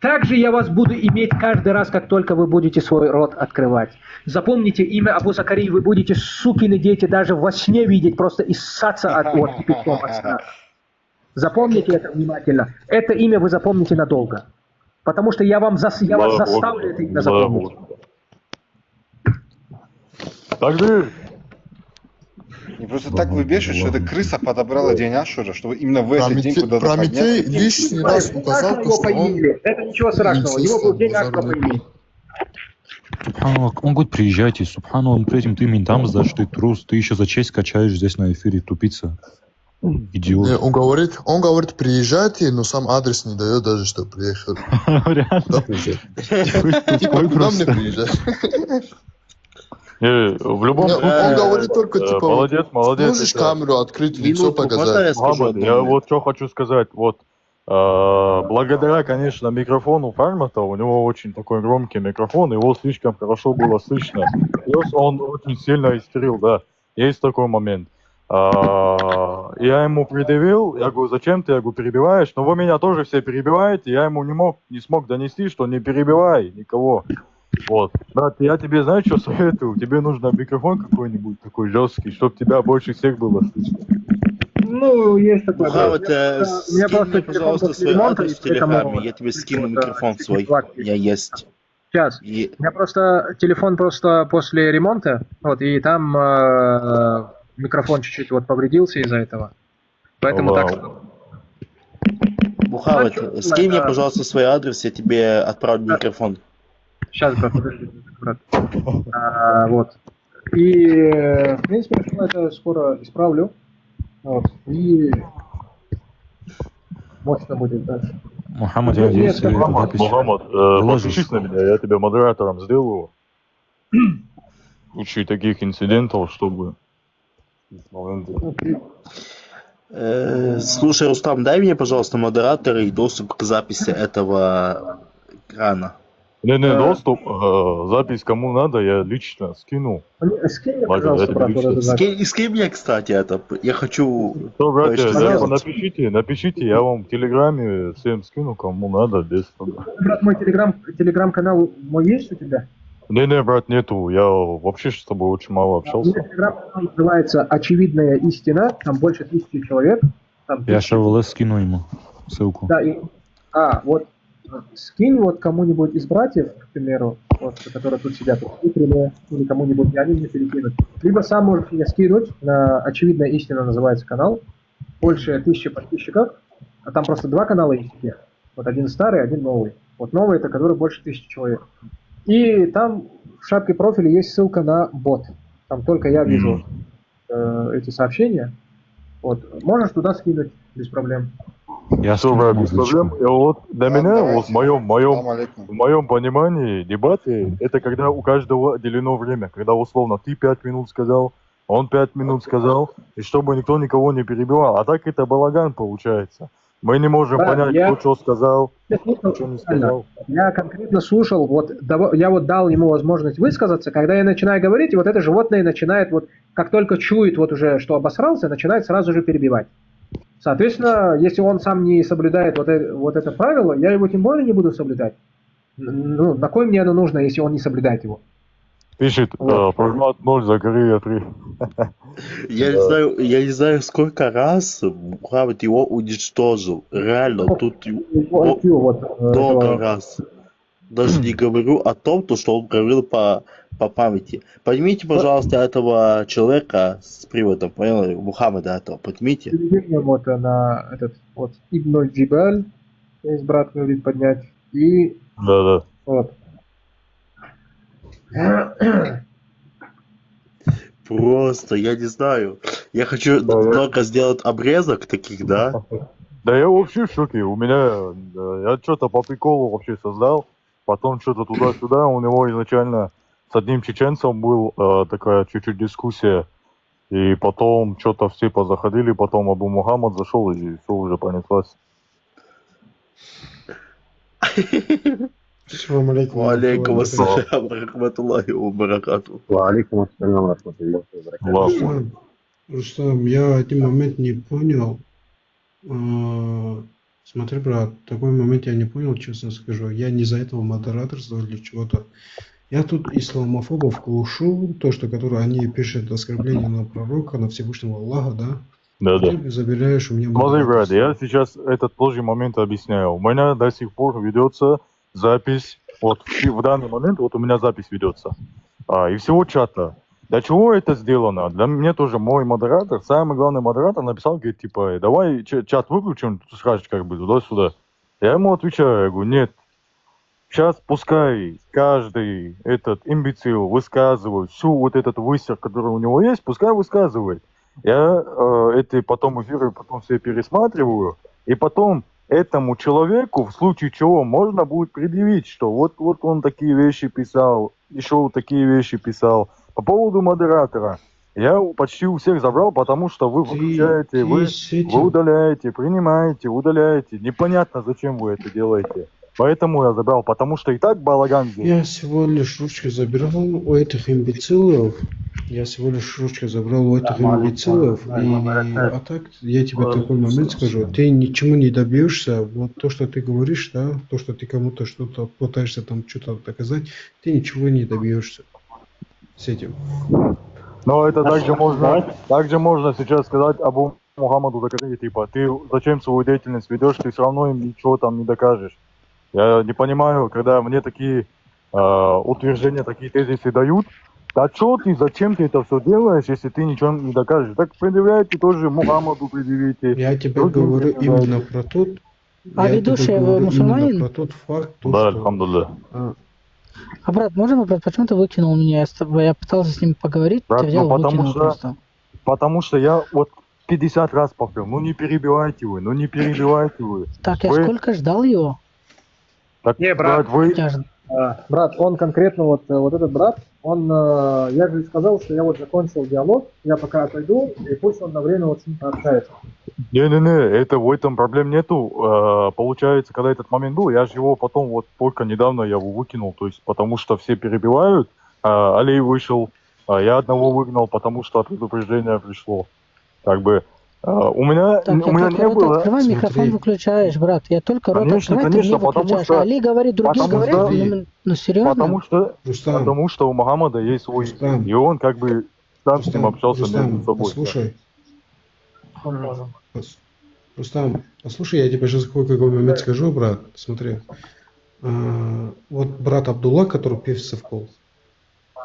Также я вас буду иметь каждый раз, как только вы будете свой рот открывать. Запомните, имя Абу Закарии вы будете, сукины дети, даже во сне видеть, просто иссаться от кипятком от страха. Запомните это внимательно. Это имя вы запомните надолго. Потому что я вас заставлю это имя запомнить. Тогда И просто так выбешивает, что эта крыса подобрала день Ашура, чтобы именно в этот день куда-то Прометей подняться. лишний раз указал, Его что он поимели. Это ничего страшного. У него был день Ашура поимели. Субханаллах, он говорит, приезжайте, субханаллах, при этом ты ментам сдашь, ты трус, ты еще за честь качаешь здесь на эфире, тупица. Идиот. Не, он говорит, приезжайте, но сам адрес не дает даже, что приехал. Куда приезжать? Типа, куда мне приезжать? В любом Он говорит только, типа, молодец. можешь камеру открыть, лицо показать. Мухаммад, я вот что хочу сказать. Вот, благодаря, конечно, микрофону Фармата, у него очень такой громкий микрофон, его слишком хорошо было слышно. Плюс он очень сильно истерил, да. Есть такой момент. Я ему предъявил, я говорю, зачем ты, я говорю, перебиваешь? Но вы меня тоже все перебиваете, я ему не смог донести, что не перебивай никого. Вот. Брат, я тебе, знаешь, что советую? Тебе нужно микрофон какой-нибудь такой жесткий, чтобы тебя больше всех было слышно. Ну, есть такое. Мухаммад, У меня скинь просто мне, телефон пожалуйста, после свой ремонта, адрес в и поэтому Телеграме, я тебе скину микрофон свой, я есть. Сейчас. И... У меня просто телефон просто после ремонта, вот, и там микрофон чуть-чуть вот повредился из-за этого. Поэтому так что... Мухаммад, скинь мне, пожалуйста, свой адрес, я тебе отправлю микрофон. Сейчас, брат, подожди, брат. Вот. И, в принципе, я это скоро исправлю. Вот. И мощно будет дальше. Мухаммад, я надеюсь, ты запись выложишь. Подпишись на меня, я тебя модератором сделаю. В случае таких инцидентов, чтобы... Слушай, Рустам, дай мне, пожалуйста, модератора и доступ к записи этого экрана. Не, доступ, запись кому надо, я лично скину. Скинь мне, пожалуйста, брат, вот эту запись. Скинь мне, кстати, это. Я хочу... Что, братья, напишите, я вам в Телеграме всем скину, кому надо, без проблем. Брат, мой телеграм-канал мой есть у тебя? Не, брат, нету, я вообще с тобой очень мало общался. Телеграм-канал называется «Очевидная истина», там больше 1000 человек. Там Я ШВЛ скину ему ссылку. Да, вот скинь вот кому-нибудь из братьев, к примеру, вот, которые тут сидят, или кому-нибудь, и они мне перекинут. Либо сам можешь мне скинуть, на «Очевидная истина» называется канал, больше 1000 подписчиков, а там просто два канала есть. Вот один старый, один новый. Вот новый это который больше 1000 человек. И там в шапке профиля есть ссылка на бот. Там только я вижу эти сообщения. Вот. Можешь туда скинуть без проблем. Я Все, без проблем. И вот для меня, вот в моем понимании, дебаты, это когда у каждого отделено время. Когда условно ты 5 минут сказал, он 5 минут сказал, и чтобы никто никого не перебивал. А так это балаган получается. Мы не можем понять, кто что сказал, что не сказал. Я конкретно слушал, вот я вот дал ему возможность высказаться, когда я начинаю говорить, и вот это животное начинает, вот как только чует вот уже, что обосрался, начинает сразу же перебивать. Соответственно, если он сам не соблюдает вот это правило, я его тем более не буду соблюдать. Ну, на кой мне оно нужно, если он не соблюдает его? Пишет, прогнат 0, Закария 3. Я не знаю, сколько раз Мухаммад его уничтожил. Реально, тут много раз. Даже не говорю о том, что он говорил по памяти. Поднимите, пожалуйста, этого человека с приводом, понял? Мухаммада этого, поднимите. Вот на этот вот Ибн Джибаль, есть брат говорит поднять. И да. Вот. Просто, я не знаю. Я хочу только сделать обрезок таких, да? Да я вообще в шоке. У меня, я что-то по приколу вообще создал, потом что-то туда-сюда. У него изначально с одним чеченцем был такая чуть-чуть дискуссия, и потом что-то все позаходили, потом Абу Мухаммад зашел, и все уже понеслось. Ассаламу алейкум. Ва алейкум ассалям ва рахматуллахи ва баракатуху. Ва алейкум ассалям ва рахматуллахи ва баракатуху. Рустам, я один момент не понял. Смотри, брат, такой момент я не понял, честно скажу. Я не за этого модераторства или чего-то. Я тут исламофобов глушу, то, что которые они пишут оскорбления на пророка, на Всевышнего Аллаха, да? Да. Ты забираешь у меня... Смотри, брат, я сейчас этот позже момент объясняю. У меня до сих пор ведется запись, вот в данный момент вот у меня запись ведется. И всего чата. для чего это сделано? Для меня тоже мой модератор, самый главный модератор написал, говорит, типа, давай чат выключим, скажешь, как бы, туда-сюда. Я ему отвечаю, я говорю, нет, сейчас пускай каждый этот имбецил высказывает всю вот этот высер, который у него есть, пускай высказывает. Я эти потом эфиры потом все пересматриваю, и потом этому человеку, в случае чего, можно будет предъявить, что вот он такие вещи писал, еще вот такие вещи писал. По поводу модератора. Я почти у всех забрал, потому что вы выключаете, вы удаляете, принимаете, удаляете. Непонятно, зачем вы это делаете. Поэтому я забрал, потому что и так балаган здесь. Я всего лишь ручки забирал у этих имбецилов. И, а так, я тебе такой момент скажу, ты ничему не добьешься, вот то, что ты говоришь, да, то, что ты кому-то что-то пытаешься там что-то доказать, ты ничего не добьешься с этим. Но это также можно сейчас сказать Абу Мухаммаду Закари, типа, ты зачем свою деятельность ведешь, ты все равно им ничего там не докажешь. Я не понимаю, когда мне такие утверждения, такие тезисы дают, да что ты, зачем ты это все делаешь, если ты ничего не докажешь? Так предъявляйте тоже Мухаммаду, предъявите. Я тебе говорю именно про тот... А ведущий мусульманин? Про тот факт, да, альхамдулилля. А брат, можно, брат, почему ты выкинул меня? Я пытался с ним поговорить, брат, ты взял и выкинул просто. Потому что я вот 50 раз повторил, ну не перебивайте вы. Так, я сколько ждал его? Так, не, брат, брат, он конкретно, вот этот брат, он, я же сказал, что я вот закончил диалог, я пока отойду, и пусть он на время вот с ним пообщается. Не, это в этом проблем нету. Получается, когда этот момент был, я же его потом вот только недавно я его выкинул, то есть потому что все перебивают, Алей вышел, я одного выгнал, потому что предупреждение пришло. Как бы у меня не было. Открывай микрофон, выключаешь, брат. Я только рот открываю, ты не выключаешь. Что, Али говорит, другие говорят, ну серьезно? Потому что у Мухаммада есть свой сын, и он как бы сам с ним общался между собой. Послушай. Рустам, послушай, я тебе сейчас какой момент скажу, брат. Смотри. Вот брат Абдулла, который Певцев,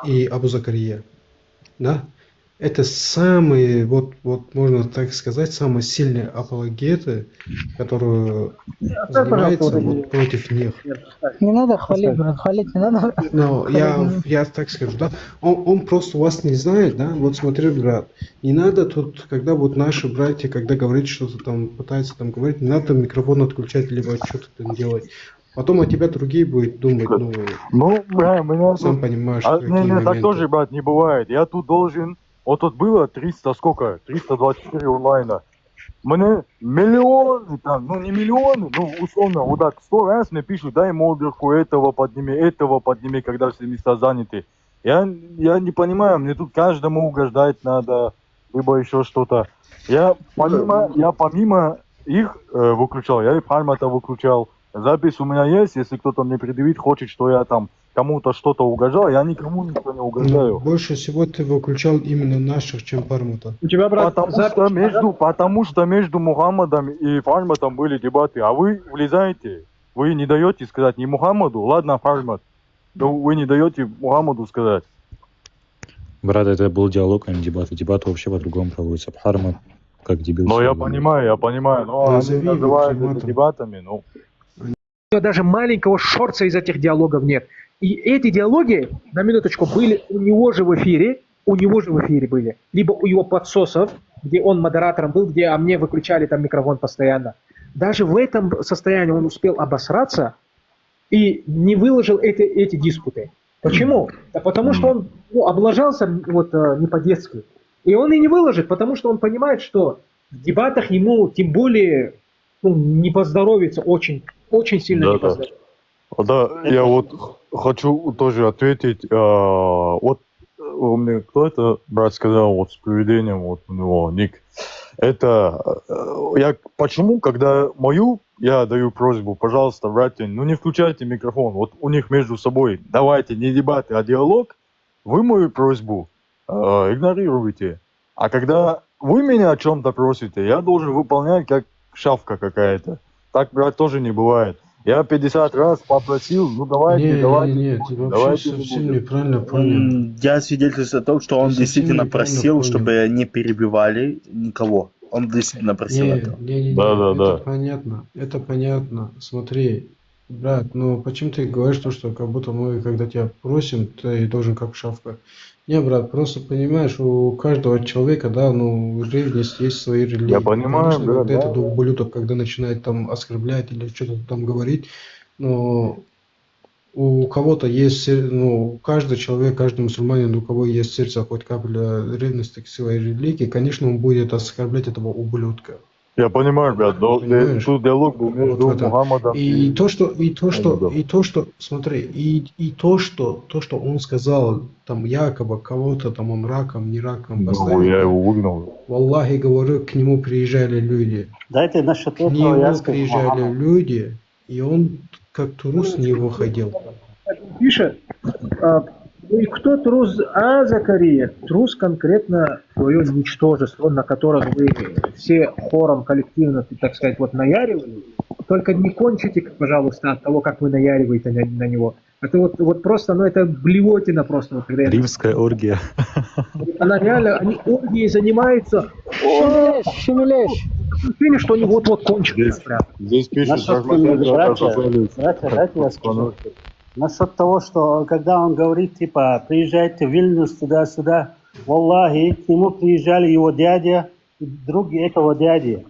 и Абу Закария, да? Это самые, вот можно так сказать, самые сильные апологеты, которые занимаются вот против них. Не надо хвалить, брат, хвалить не надо. Но я так скажу, да, он просто вас не знает, да, вот смотри, брат, не надо тут, когда вот наши братья, когда говорят что-то там, пытаются там говорить, не надо микрофон отключать, либо что-то там делать. Потом о тебя другие будут думать, меня сам понимаешь, какие моменты. Так тоже, брат, не бывает. Я тут должен... Вот тут было 324 онлайна. Мне миллионы там, ну не миллионы, ну условно, вот так 100 раз мне пишут, дай модерку, этого подними, когда все места заняты. Я не понимаю, мне тут каждому угождать надо, либо еще что-то. Я помимо их выключал, я и Фармата выключал. Запись у меня есть, если кто-то мне предъявит, хочет, что я там кому-то что-то угожал, я никому ничего не угождаю. Больше всего ты выключал именно наших, чем Фармата. У тебя, брат, потому что между Мухаммадом и Фарматом были дебаты, а вы влезаете, вы не даете сказать не Мухаммаду, ладно, Фармат, но вы не даете Мухаммаду сказать. Брат, это был диалог, а не дебаты. Дебаты вообще по-другому проводятся. Фармат, как дебил. Ну, я понимаю, но они называют это дебатами, ну. Даже маленького шорца из этих диалогов нет. И эти диалоги, на минуточку, были у него же в эфире были. Либо у его подсосов, где он модератором был, где мне выключали там микрофон постоянно. Даже в этом состоянии он успел обосраться и не выложил эти диспуты. Почему? Да потому что он облажался не по-детски. И он и не выложит, потому что он понимает, что в дебатах ему тем более не поздоровится, очень сильно не поздоровится. Да, я вот хочу тоже ответить. Вот мне кто это, брат, сказал, вот с приведением, вот у него ник. Это я почему, когда я даю просьбу, пожалуйста, братья, не включайте микрофон. Вот у них между собой давайте не дебаты, а диалог. Вы мою просьбу игнорируете. А когда вы меня о чем-то просите, я должен выполнять как шавка какая-то. Так, брат, тоже не бывает. Я 50 раз попросил, ну давайте. Нет, ты вообще совсем неправильно понял. Я свидетельствую о том, что он действительно просил, чтобы не перебивали никого. Он действительно просил этого. Да. Это понятно. Смотри, брат, ну почему ты говоришь то, что как будто мы, когда тебя просим, ты должен как шавка? Не, брат, просто понимаешь, у каждого человека, да, ну, ревность есть свои религии. Я понимаю, конечно, брат, когда этот ублюдок, когда начинает там оскорблять или что-то там говорить, но у кого-то есть, ну, каждый человек, каждый мусульманин, у кого есть в сердце хоть капля ревности к своей религии, конечно, он будет оскорблять этого ублюдка. Я понимаю, брат, но тут диалог был между Мухаммадом и то, что он сказал, там якобы кого-то там он раком, не раком поставил. Я его выгнал. Валлахи, говорю, к нему приезжали люди. Дайте насчет этого. К нему приезжали люди, и он как трус не выходил. Пишет, и кто трус, Закария? Трус конкретно свое ничтожество, на которое вы все хором коллективно, так сказать, вот наяривали. Только не кончите, пожалуйста, от того, как вы наяриваете на него. Это вот просто, ну это блевотина просто. Вот, когда римская оргия. Она реально, они оргией занимаются. Шумелешь. Ощущение, что они вот-вот кончат. Здесь пишут, братья, я скажу. Насчет того, что когда он говорит, типа, приезжайте в Вильнюс туда-сюда, валлахи, к нему приезжали его дядя и други этого дяди.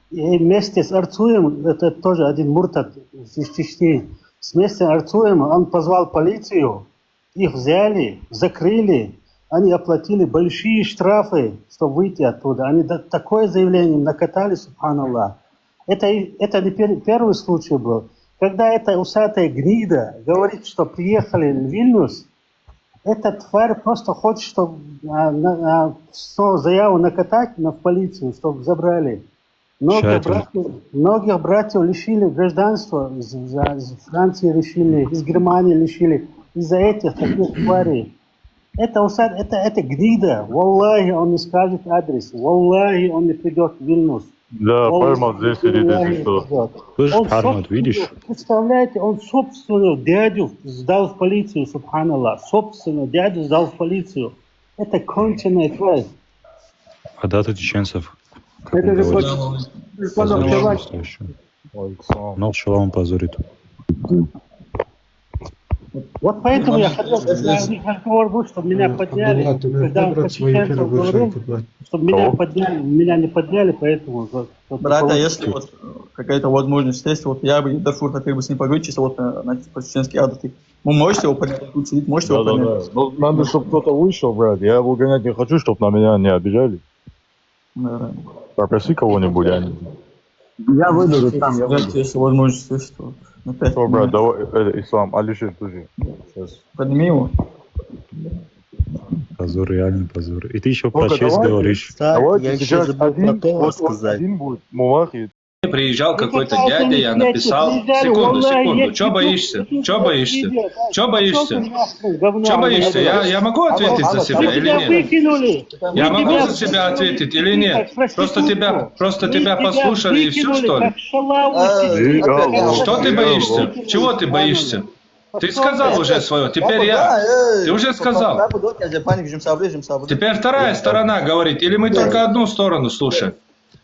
И вместе с Арцуем, это тоже один муртад из Чечни, вместе с Арцуем он позвал полицию, их взяли, закрыли, они оплатили большие штрафы, чтобы выйти оттуда. Они такое заявление накатали, субханаллах. Это не первый случай был. Когда эта усатая гнида говорит, что приехали в Вильнюс, эта тварь просто хочет, чтобы заяву накатать в полицию, чтобы забрали. Многих братьев лишили гражданства, из Франции лишили, из Германии лишили, из-за этих таких тварей. Это гнида. Валлахи, он не скажет адрес. Валлахи, он не придет в Вильнюс. Да, Пармат здесь сидит, если что. Слышь, Пармат, видишь? Представляете, он собственного дядю сдал в полицию, субханаллах. Собственного дядю сдал в полицию. Это конченая тварь. А дата чеченцев? Это же Нал Шалам позорит. Вот поэтому я хотел, чтобы меня подняли, когда он про чеченцев говорил, чтобы меня не подняли, поэтому... Брат, а если вот какая-то возможность есть, вот я бы Дарфур хотел бы с ним поговорить, чисто вот на чеченский адрес. Вы можете его поднять, тут сидит, можете его поднять? Да. Ну, надо, чтобы кто-то вышел, брат, я его гонять не хочу, чтобы на меня не обижали. Да. Попроси кого-нибудь, Я выйду там, если возможность есть, то... О, брат, давай, Ислам, Алишер, тоже. Подними его. Позор, реальный позор. И ты еще про честь говоришь. Я еще забыл про то сказать. Один будет Мувахид. Приезжал какой-то дядя, я написал. Секунду. Чё боишься? Чё боишься? Я могу ответить за себя или нет? Я могу за себя ответить или нет? Просто тебя послушали и все, что ли? Что ты боишься? Чего ты боишься? Ты сказал уже свое, теперь я. Ты уже сказал. Теперь вторая сторона говорит, или мы только одну сторону слушаем?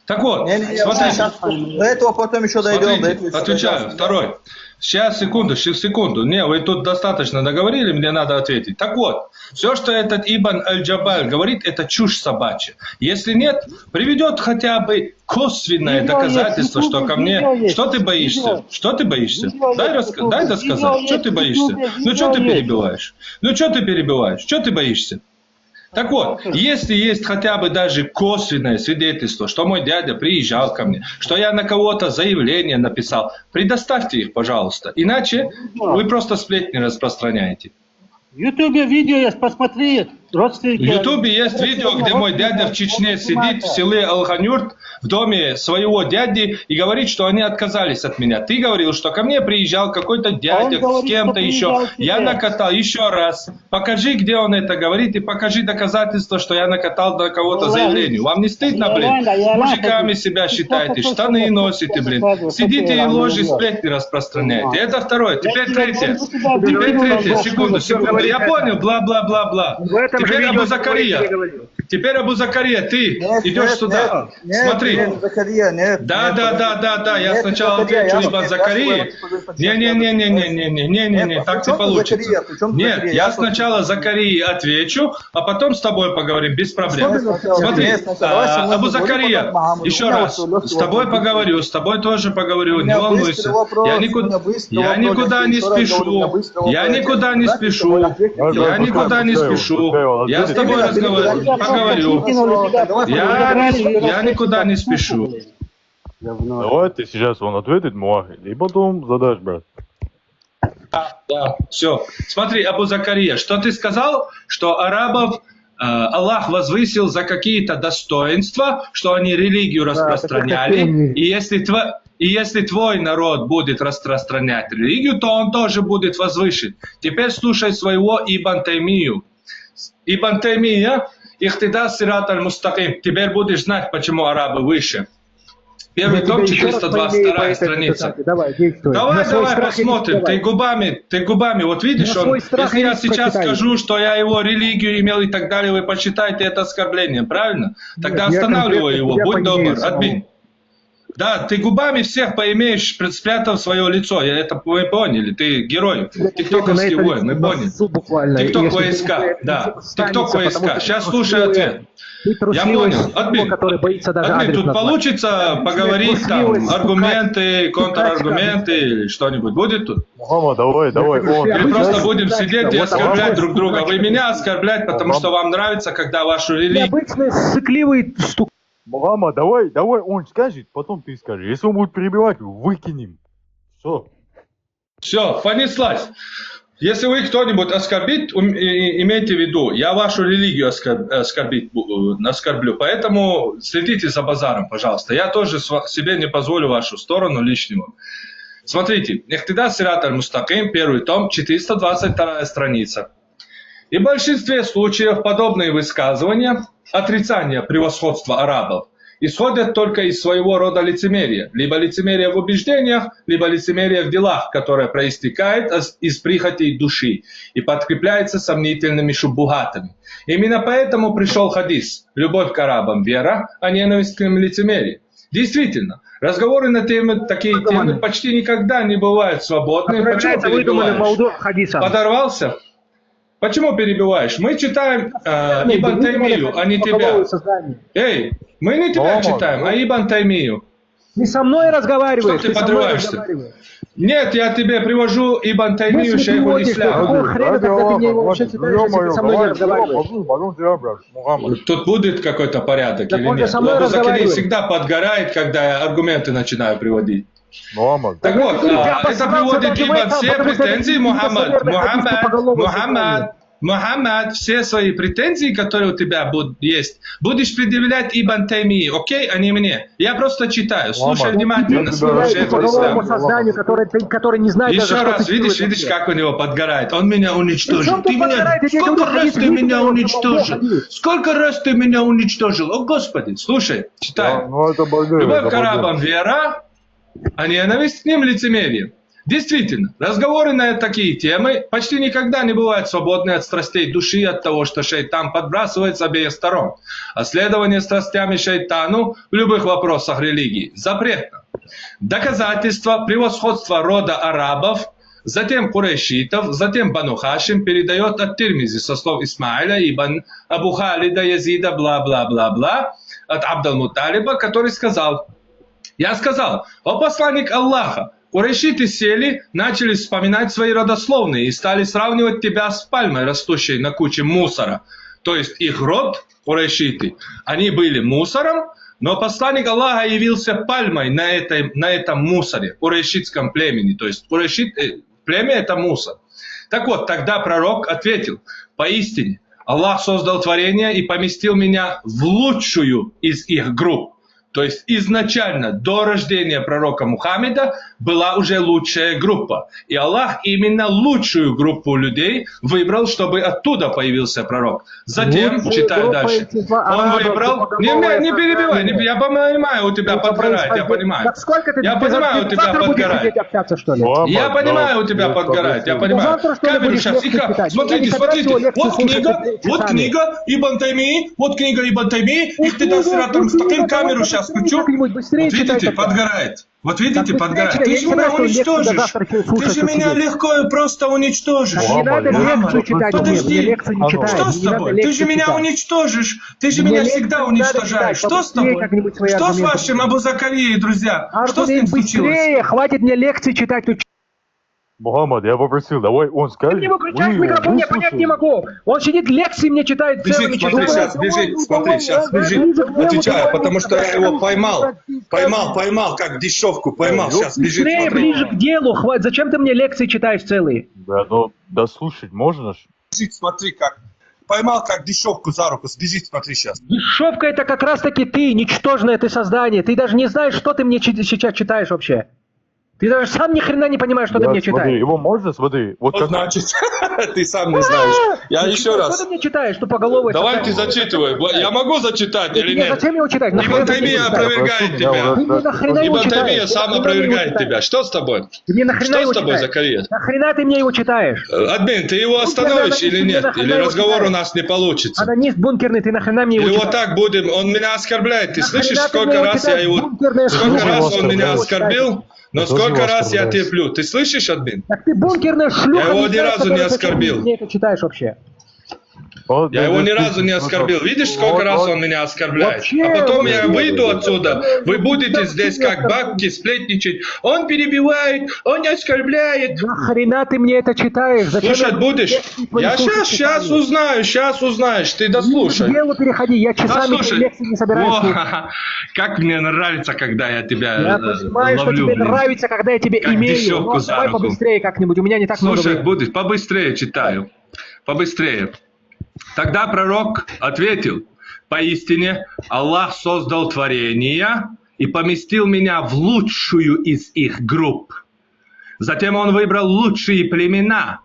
Так вот, смотрите. До этого потом еще дойдем. Отвечаю, второй. Сейчас, секунду. Не, вы тут достаточно договорили, мне надо ответить. Так вот, все, что этот Ибн Аль-Джабаль говорит, это чушь собачья. Если нет, приведет хотя бы косвенное доказательство, что ко мне... Что ты боишься? Дай досказать. Что ты боишься? Ну, что ты перебиваешь? Что ты боишься? Так вот, если есть хотя бы даже косвенное свидетельство, что мой дядя приезжал ко мне, что я на кого-то заявление написал, предоставьте их, пожалуйста. Иначе вы просто сплетни распространяете. В Ютубе видео есть, посмотри. В Ютубе есть видео, где мой дядя в Чечне сидит, в селе Алханюрт, в доме своего дяди и говорит, что они отказались от меня. Ты говорил, что ко мне приезжал какой-то дядя с кем-то еще. Я накатал еще раз. Покажи, где он это говорит, и покажи доказательства, что я накатал на кого-то заявление. Вам не стыдно, блин? Мужиками себя считаете, штаны носите, блин. Сидите и ложи сплетни распространяете. Это второе. Теперь третье. Секунду. Я понял, бла-бла-бла-бла. Теперь Абу Закария. Абу Закария, ты идешь сюда. Смотри. Да. Я сначала отвечу Ибн Закарии. Не, так не получится. Нет, я сначала Закарии отвечу, а потом с тобой поговорим, без проблем. Смотри, Абу Закария, еще раз, с тобой поговорю, с тобой тоже поговорю, не волнуйся. Я никуда не спешу. Я с тобой поговорю. Я никуда не спешу. Давай ты сейчас он ответит Муахид, и потом задашь, брат. Да, все. Смотри, Абу Закария, что ты сказал? Что арабов Аллах возвысил за какие-то достоинства, что они религию распространяли, и если твой народ будет распространять религию, то он тоже будет возвышен. Теперь слушай своего Ибн Таймию. Ибн Таймия, Ихтида сират аль-мустаким. Теперь будешь знать, почему арабы выше. Первый том, 422 страница. Давай посмотрим. Ты губами, вот видишь, если я сейчас скажу, что я его религию имел и так далее, вы посчитаете это оскорблением, правильно? Тогда останавливай его, будь добр, отбей. Да, ты губами всех поимеешь, спрятав свое лицо. Мы поняли, ты герой. Тиктоковский воин, мы поняли. Тикток войска, да. Тикток войска. Сейчас слушай ответ. Я понял. Админ, тут получится поговорить, там, аргументы, контраргументы или что-нибудь будет тут? Мухаммад, давай. Или просто будем сидеть и оскорблять друг друга. Вы меня оскорблять, потому что вам нравится, когда вашу религию... Обычно сыкливый стук. Мухаммад, давай, он скажет, потом ты скажешь. Если он будет перебивать, выкинем. Все, понеслась. Если вы кто-нибудь оскорбит, имейте в виду, я вашу религию оскорблю. Поэтому следите за базаром, пожалуйста. Я тоже себе не позволю вашу сторону лишнего. Смотрите, Ихтида сират аль-мустаким, первый том, 422 страница. И в большинстве случаев подобные высказывания, отрицание превосходства арабов, исходят только из своего рода лицемерия. Либо лицемерие в убеждениях, либо лицемерие в делах, которое проистекает из прихотей души и подкрепляется сомнительными шуббухатами. Именно поэтому пришел хадис: любовь к арабам – вера, а ненависть к ним – лицемерие. Действительно, разговоры на такие темы почти никогда не бывают свободными. Почему перебиваешь? Подорвался? Почему перебиваешь? Мы читаем Ибн Таймию, а не тебя. Эй, мы не тебя читаем, а Ибн Таймию. Не со мной разговариваешь. Что ты подрываешься? Нет, я тебе привожу Ибн Таймию, шейху ислама. Тут будет какой-то порядок или нет? Абу Закария всегда подгорает, когда я аргументы начинаю приводить. Так вот, это приводит либо все претензии Мухаммад, все свои претензии, которые у тебя есть, будешь предъявлять Ибн Таймии, окей, а не мне. Я просто читаю, слушай внимательно. Еще раз, видишь, как у него подгорает. Он меня уничтожил. Сколько раз ты меня уничтожил? Сколько раз ты меня уничтожил? О, Господи, слушай, читай. Любовь к арабам – вера, а ненависть к ним – лицемерие. Действительно, разговоры на такие темы почти никогда не бывают свободны от страстей души, от того, что шайтан подбрасывает с обеих сторон. А следование страстями шайтану в любых вопросах религии запретно. Доказательства превосходства рода арабов, затем курайшитов, затем Бану Хашим передает от Тирмизи со слов Исмаиля ибн Абу Халида Язида бла-бла-бла-бла от Абдал-Муталиба, который сказал: я сказал, о посланник Аллаха, курайшиты сели, начали вспоминать свои родословные и стали сравнивать тебя с пальмой, растущей на куче мусора. То есть их род, курайшиты, они были мусором, но посланник Аллаха явился пальмой на этом мусоре, курайшитском племени. То есть племя – это мусор. Так вот, тогда пророк ответил: поистине, Аллах создал творение и поместил меня в лучшую из их групп. То есть изначально, до рождения пророка Мухаммеда, была уже лучшая группа. И Аллах именно лучшую группу людей выбрал, чтобы оттуда появился пророк. Затем, читаю дальше, он выбрал... Не перебивай, я понимаю, у тебя подгорает, я понимаю. Я понимаю, у тебя подгорает. Я понимаю, у тебя подгорает, я понимаю. Камеру сейчас, смотрите, вот книга Ибн Таймии, Иктидас Мустаким, камеру сейчас включу. Вот видите, подгорает. Вот видите, подгорает. Ты же меня уничтожишь. Ты же меня легко просто уничтожишь. Подожди. Что с тобой? Ты же меня уничтожишь. Ты же меня всегда уничтожаешь. Что с тобой? Что с вашим Абу Закарией, друзья? Что с ним случилось? Хватит мне лекции читать. Мухаммад, я попросил, давай он скажет. Ты не выключай микрофон, я понять не могу. Он сидит, лекции мне читает целыми часами. Бежит, сейчас бежит, смотри, сейчас бежит. Отвечаю, потому что я его поймал. Поймал, как дешевку поймал. Сейчас бежит, смотри. Ближе к делу, хватит. Зачем ты мне лекции читаешь целые? Да, ну, дослушать можно ж? Бежит, смотри, как. Поймал, как дешевку за руку. Сбежит, смотри сейчас. Дешевка это как раз таки ты, ничтожное ты создание. Ты даже не знаешь, что ты мне сейчас читаешь вообще. Ты даже сам ни хрена не понимаешь, что ты мне читаешь. Смотри, его можно, смотри. Вот как... значит, ты сам не знаешь. Я еще раз. Что ты мне читаешь, тупоголовый? Давай ты зачитывай. Я могу зачитать или нет? Зачем его читать? Ибн Таймия опровергает тебя. Ибн Таймия сам опровергает тебя. Что с тобой? Что с тобой, Закария? Нахрена ты мне его читаешь? Админ, ты его остановишь или нет? Или разговор у нас не получится? Анонист бункерный, ты нахрена мне его читаешь? Или вот так будем, он меня оскорбляет. Ты слышишь, сколько раз я его... Сколько раз он меня оскорбил? Но сколько раз я терплю? Ты слышишь, админ? Так ты бункерная шлюха. Я его ни разу не оскорбил. Ты мне это читаешь вообще? Я его ни разу не оскорбил. Видишь, сколько раз он меня оскорбляет? А потом я выйду отсюда. Вы будете здесь как бабки сплетничать. Он перебивает, он оскорбляет. Нахрена ты мне это читаешь? Слушать будешь? Я сейчас узнаешь. Ты дослушай. К делу переходи, я часами лекции не собираюсь. Как мне нравится, когда я тебя ловлю. Я понимаю, что тебе нравится, когда я тебя имею. Но давай побыстрее как-нибудь, у меня не так много времени. Слушай, будешь, побыстрее читаю. Побыстрее. Тогда пророк ответил: поистине Аллах создал творения и поместил меня в лучшую из их групп. Затем он выбрал лучшие племена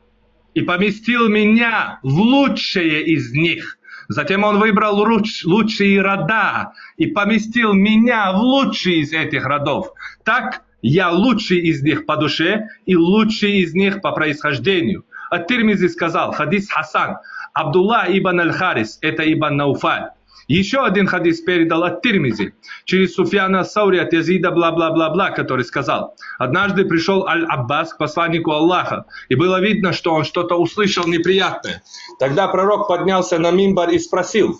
и поместил меня в лучшие из них. Затем он выбрал лучшие рода и поместил меня в лучшие из этих родов. Так я лучший из них по душе и лучший из них по происхождению. Ат-Тирмизи сказал, хадис Хасан, Абдулла ибн аль-Харис, это ибн Науфаль. Еще один хадис передал Ат-Тирмизи через Суфьяна Саури от Язида бла-бла-бла-бла, который сказал: однажды пришел Аль-Аббас к посланнику Аллаха, и было видно, что он что-то услышал неприятное. Тогда пророк поднялся на мимбар и спросил: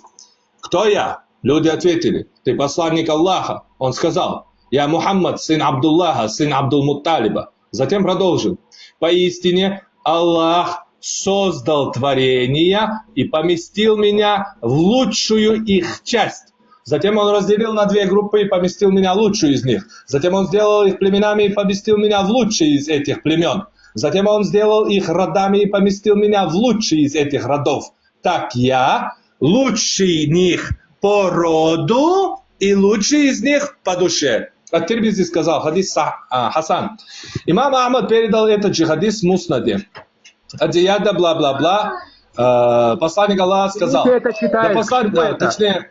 кто я? Люди ответили: ты посланник Аллаха. Он сказал: я Мухаммад, сын Абдуллаха, сын Абдул-Мутталиба. Затем продолжил: поистине Аллах создал творения и поместил меня в лучшую их часть. Затем он разделил на две группы и поместил меня в лучшую из них. Затем он сделал их племенами и поместил меня в лучшие из этих племен. Затем он сделал их родами и поместил меня в лучшие из этих родов. Так я лучший из них по роду и лучший из них по душе. Ат-Тирмизи сказал, хадис Хасан. Имам Ахмад передал этот же хадис в Муснаде. Адияда, бла-бла-бла. Посланник Аллаха сказал. Точнее,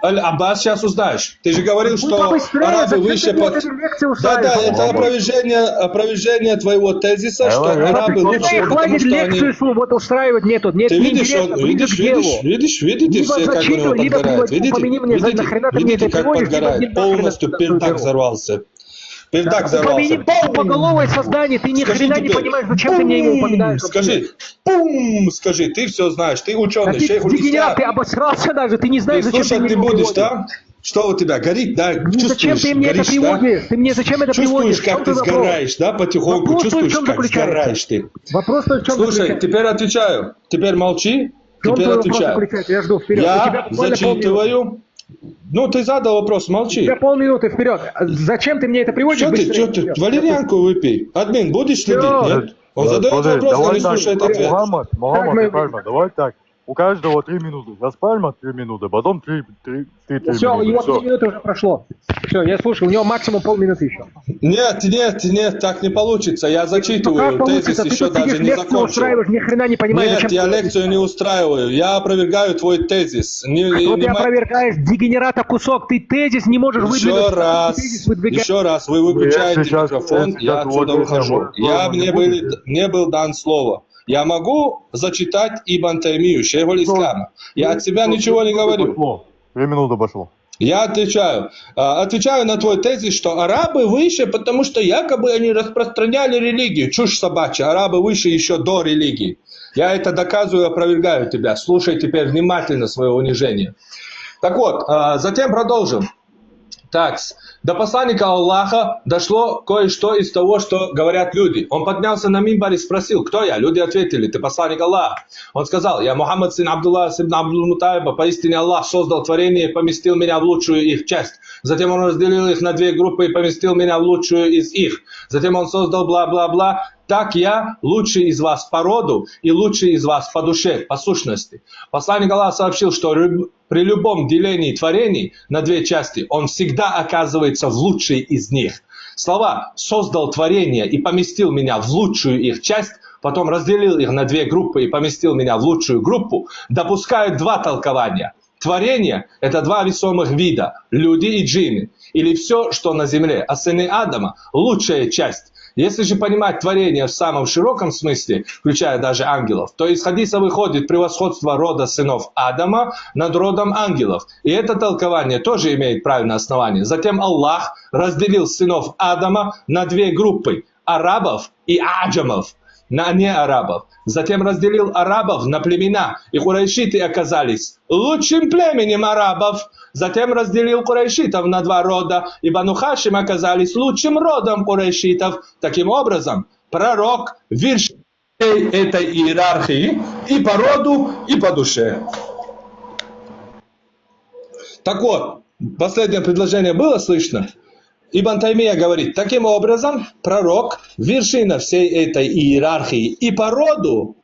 Аль-Аббас, сейчас узнаешь. Ты же говорил, что арабы выше под... Да, это опровержение твоего тезиса, что арабы лучше, потому что они... Вот устраивать нету. Ты видишь, видите все, как у него подгорает? Видите, как подгорает? Полностью пердак взорвался. Пердак взорвался. Поголовое создание, ты ни хрена не понимаешь, зачем ты мне его упоминаешь. Скажи, ты все знаешь, ты ученый, шейх Уль-Ислам. Ты обосрался даже, ты не знаешь, зачем ты мне его будешь, да? Что у тебя, горит, да? Зачем ты мне это приводишь? Ты мне зачем это приводишь? Чувствуешь, как ты сгораешь, да, потихоньку? Чувствуешь, как сгораешь ты? Вопрос в чем? Слушай, теперь отвечаю. Теперь молчи, теперь отвечаю. Я жду, вперед. Я зачитываю. Ну, ты задал вопрос, молчи. У тебя полминуты вперед. Зачем ты мне это приводишь? Что ты? Валерьянку выпей. Админ, будешь следить? Нет? Он задает вопрос, но не слушает ответ. Мухаммад, давай так. У каждого 3 минуты. Я спальма 3 минуты, потом 3 Все, минуты. его Всё. 3 минуты уже прошло. Все, я слушаю, у него максимум полминуты еще. Нет, так не получится. Я Как зачитываю получится? тезис, Ты еще тут даже сидишь, не лекцию закончил. устраиваешь, ни хрена не понимаешь, Нет, зачем я ты говоришь. лекцию не устраиваю. Я опровергаю твой тезис. Что ты опровергаешь, дегенерата кусок? Ты тезис не можешь выдвинуть. Еще раз, вы выключаете микрофон, я отсюда выхожу. Мне был дан слово. Я могу зачитать Ибн Таймию, шейхуль ислама. Я от себя ничего не говорю. 3 минуты пошло. Я отвечаю. Отвечаю на твой тезис, что арабы выше, потому что якобы они распространяли религию. Чушь собачья. Арабы выше еще до религии. Я это доказываю и опровергаю тебя. Слушай теперь внимательно свое унижение. Так вот, затем продолжим. Так, до посланника Аллаха дошло кое-что из того, что говорят люди. Он поднялся на мимбар и спросил, кто я? Люди ответили, ты посланник Аллаха. Он сказал, я Мухаммад сын Абдулла сын Абдул-Муталиба, поистине Аллах создал творение и поместил меня в лучшую их часть. Затем он разделил их на 2 группы и поместил меня в лучшую из их. Затем он создал бла-бла-бла. Так я лучший из вас по роду и лучший из вас по душе, по сущности. Посланник Аллаха сообщил, что при любом делении творений на 2 части он всегда оказывается в лучшей из них. Слова «создал творение и поместил меня в лучшую их часть», потом разделил их на 2 группы и поместил меня в лучшую группу, допускают 2 толкования. Творение – это 2 весомых вида – люди и джинны, или все, что на земле, а сыны Адама – лучшая часть. Если же понимать творение в самом широком смысле, включая даже ангелов, то из хадиса выходит превосходство рода сынов Адама над родом ангелов. И это толкование тоже имеет правильное основание. Затем Аллах разделил сынов Адама на 2 группы – арабов и аджамов, на неарабов. Затем разделил арабов на племена, и курайшиты оказались лучшим племенем арабов. Затем разделил курайшитов на 2 рода, и Бану Хашим оказались лучшим родом курайшитов. Таким образом, пророк вершит этой иерархии и по роду, и по душе. Так вот, последнее предложение было слышно? Ибн Таймия говорит, таким образом, пророк вершина всей этой иерархии и по роду.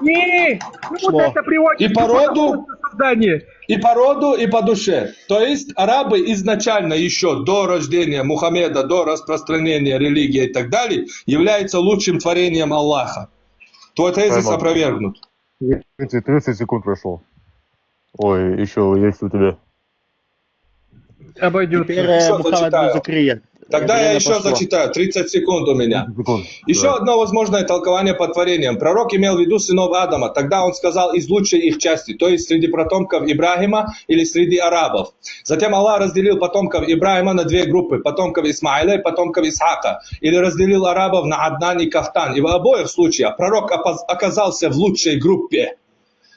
И по роду, и по душе. То есть арабы изначально еще до рождения Мухаммеда, до распространения религии и так далее, являются лучшим творением Аллаха. Твой тезис опровергнут. 30 секунд прошло. Ой, еще есть у тебя. Обойдет. Тогда я еще зачитаю. 30 секунд у меня. Еще одно возможное толкование по творениям. Пророк имел в виду сынов Адама. Тогда он сказал из лучшей их части, то есть среди потомков Ибрахима или среди арабов. Затем Аллах разделил потомков Ибрахима на 2 группы. Потомков Исмаиля и потомков Исхака. Или разделил арабов на Аднан и Кафтан. И в обоих случаях пророк оказался в лучшей группе.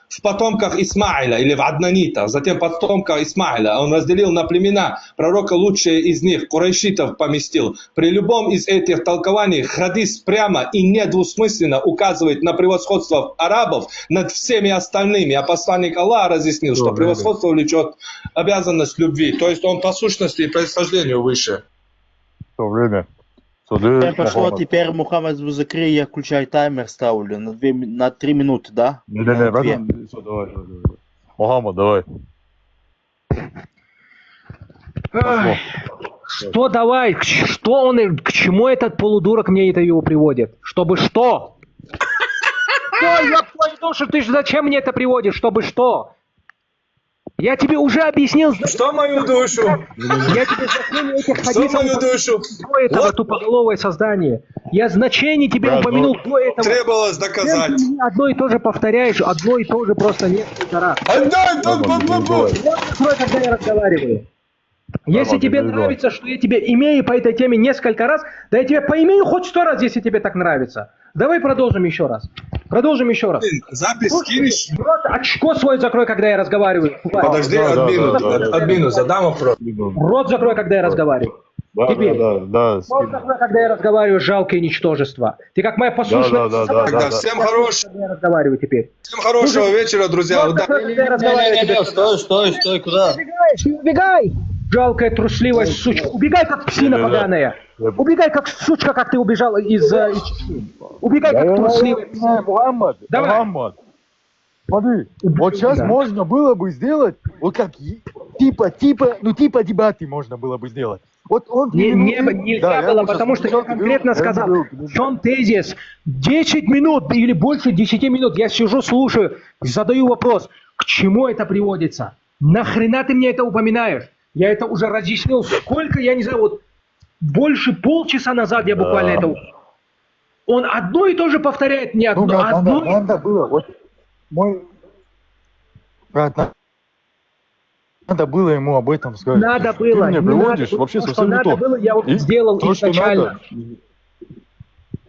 В потомках Исмаиля или в Аднанитах, затем потомках Исмаиля. Он разделил на племена, пророка лучшие из них, курайшитов поместил. При любом из этих толкований хадис прямо и недвусмысленно указывает на превосходство арабов над всеми остальными. А посланник Аллаха разъяснил, что превосходство влечет обязанность любви. То есть он по сущности и происхождению выше. Все время. Теперь Мухаммад Закри, я включаю таймер, ставлю на 3 минуты, да? Давай. Мухаммад, давай. Что давай? Что он, к чему этот полудурок мне это его приводит? Чтобы что? Ой, я твою душу, ты же зачем мне это приводишь? Чтобы что? Я тебе уже объяснил. Что мою душу? Я тебе значение этих хадисов. Что мою душу? До этого вот. Тупоголовое создание. Я значение тебе упомянул до этого. Требовалось доказать. Ты одно и то же повторяешь, одно и то же просто несколько раз. Вот когда я разговариваю. Если тебе нравится, что я тебе имею по этой теме несколько раз, да я тебе поимею хоть 100 раз, если тебе так нравится. Давай продолжим еще раз. Продолжим еще раз. Запись скинешь? Рот, очко свой закрой, когда я разговариваю. Подожди, админу, задам вопрос. Рот закрой, когда я разговариваю. Теперь. Рот закрой, когда я разговариваю, жалкое ничтожество. Ты как моя послушная собака. Всем хорошего. Я разговариваю теперь. Всем хорошего вечера, друзья. Стой, куда? Убегай. Жалкая, трусливая сучка. Убегай, как псина поганая. Убегай, как сучка, как ты убежал из Чечни. Убегай, как трусливый. Давай. Мухаммад, смотри, вот сейчас можно было бы сделать, вот как, типа дебаты можно было бы сделать. Вот он нельзя было, потому что я конкретно сказал, в чем тезис. 10 минут или больше 10 минут я сижу, слушаю, задаю вопрос, к чему это приводится? Нахрена ты мне это упоминаешь? Я это уже разъяснил, сколько, я не знаю, вот больше полчаса назад я буквально это... Он одно и то же повторяет, не одно. Надо было, вот мой брат, надо было ему об этом сказать. Надо было. Ты меня приводишь вообще совсем не то. Было, я вот сделал то, изначально.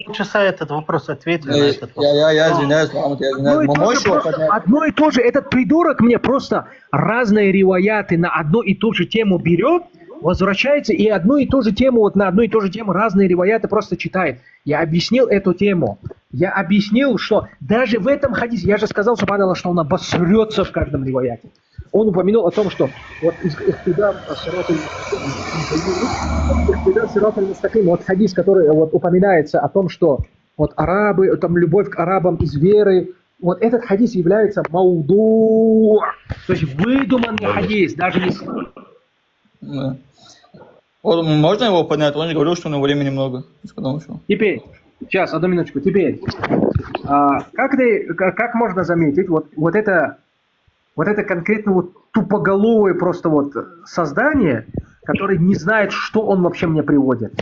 Полчаса этот вопрос ответил на этот вопрос. Я извиняюсь, Одно и то же, этот придурок мне просто разные риваяты на одну и ту же тему берет, возвращается и одну и ту же тему, вот на одну и ту же тему разные риваяты просто читает. Я объяснил эту тему. Я объяснил, что даже в этом хадисе, я же сказал, субханаллах, что он обосрется в каждом риваяте. Он упомянул о том, что вот ихтидар сират аль-мустаким, вот хадис, который вот упоминается о том, что вот арабы, там любовь к арабам из веры, вот этот хадис является мауду, то есть выдуманный хадис, даже не... Вот, можно его поднять? Он же говорил, что у него времени много. Теперь, сейчас, одну минуточку, теперь, как можно заметить, вот это конкретно вот тупоголовое просто вот создание, которое не знает, что он вообще мне приводит.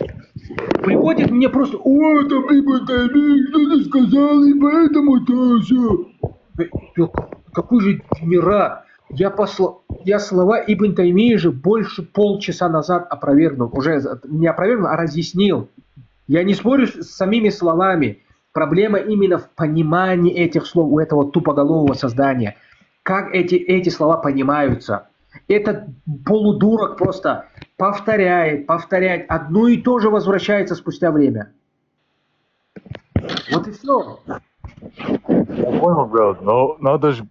Приводит мне просто, это Ибн Таймия что-то сказал, и поэтому то все. Какой же генерал. Я слова Ибн Таймии же больше полчаса назад опровергнул. Уже не опровергнул, а разъяснил. Я не спорю с самими словами. Проблема именно в понимании этих слов у этого тупоголового создания. Как эти слова понимаются. Этот полудурок просто повторяет, одно и то же возвращается спустя время. Вот и все. Я понял, брат, но надо же...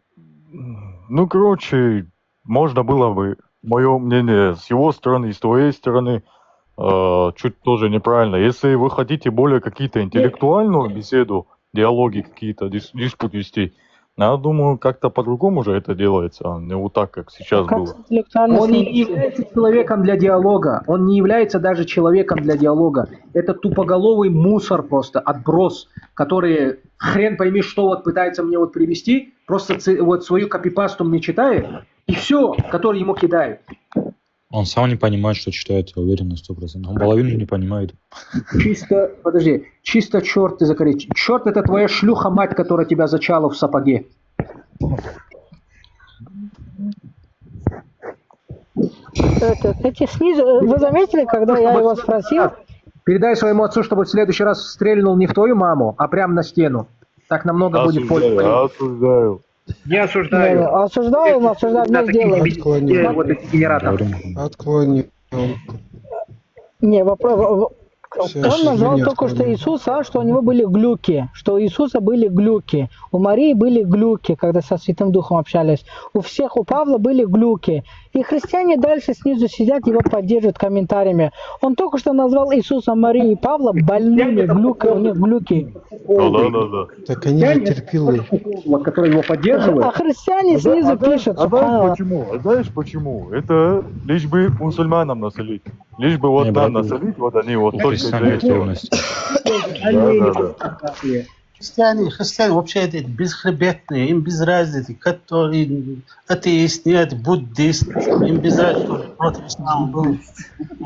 Ну, короче, можно было бы, мое мнение, с его стороны и с твоей стороны, чуть тоже неправильно. Если вы хотите более какие-то интеллектуальную беседу, диалоги какие-то, диспут вести, я думаю, как-то по-другому же это делается, а не вот так, как сейчас было. Он не является человеком для диалога. Он не является даже человеком для диалога. Это тупоголовый мусор просто, отброс, который хрен пойми, что вот пытается мне вот привести, просто вот свою копипасту мне читает, и все, который ему кидает. Он сам не понимает, что читает, я уверен на 100%. Он половину не понимает. Чисто черт ты закорить. Черт, это твоя шлюха-мать, которая тебя зачала в сапоге. Эти снизу, вы заметили, когда я его спросил? Передай своему отцу, чтобы в следующий раз стрельнул не в твою маму, а прямо на стену. Так намного будет пользы. Осуждаю. Не осуждаю. Осуждаю, но осуждать не сделаю. Вот эти генераторы. Отклонил. Не, вопрос... Он назвал только что Иисуса, что у него были глюки, что у Иисуса были глюки, у Марии были глюки, когда со Святым Духом общались, у всех, у Павла были глюки. И христиане дальше снизу сидят, его поддерживают комментариями. Он только что назвал Иисуса, Марию и Павла больными, глюки, у них глюки. Да. Так они же терпилы. Которые его поддерживают. А христиане снизу пишут. Знаешь почему? Это лишь бы мусульманам насолить. Лишь бы вот нам насолить, вот они вот только для этого. Христиане вообще это бесхребетные, им без разницы, которые атеист, нет, буддист, им без разницы, против ислама был.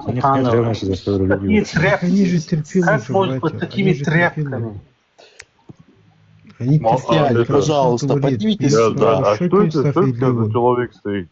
У них нет ревности за свою религию. Они же терпилы. Как может быть такими тряпками? Они терпят. Пожалуйста, поднимитесь. А что это за человек стоит?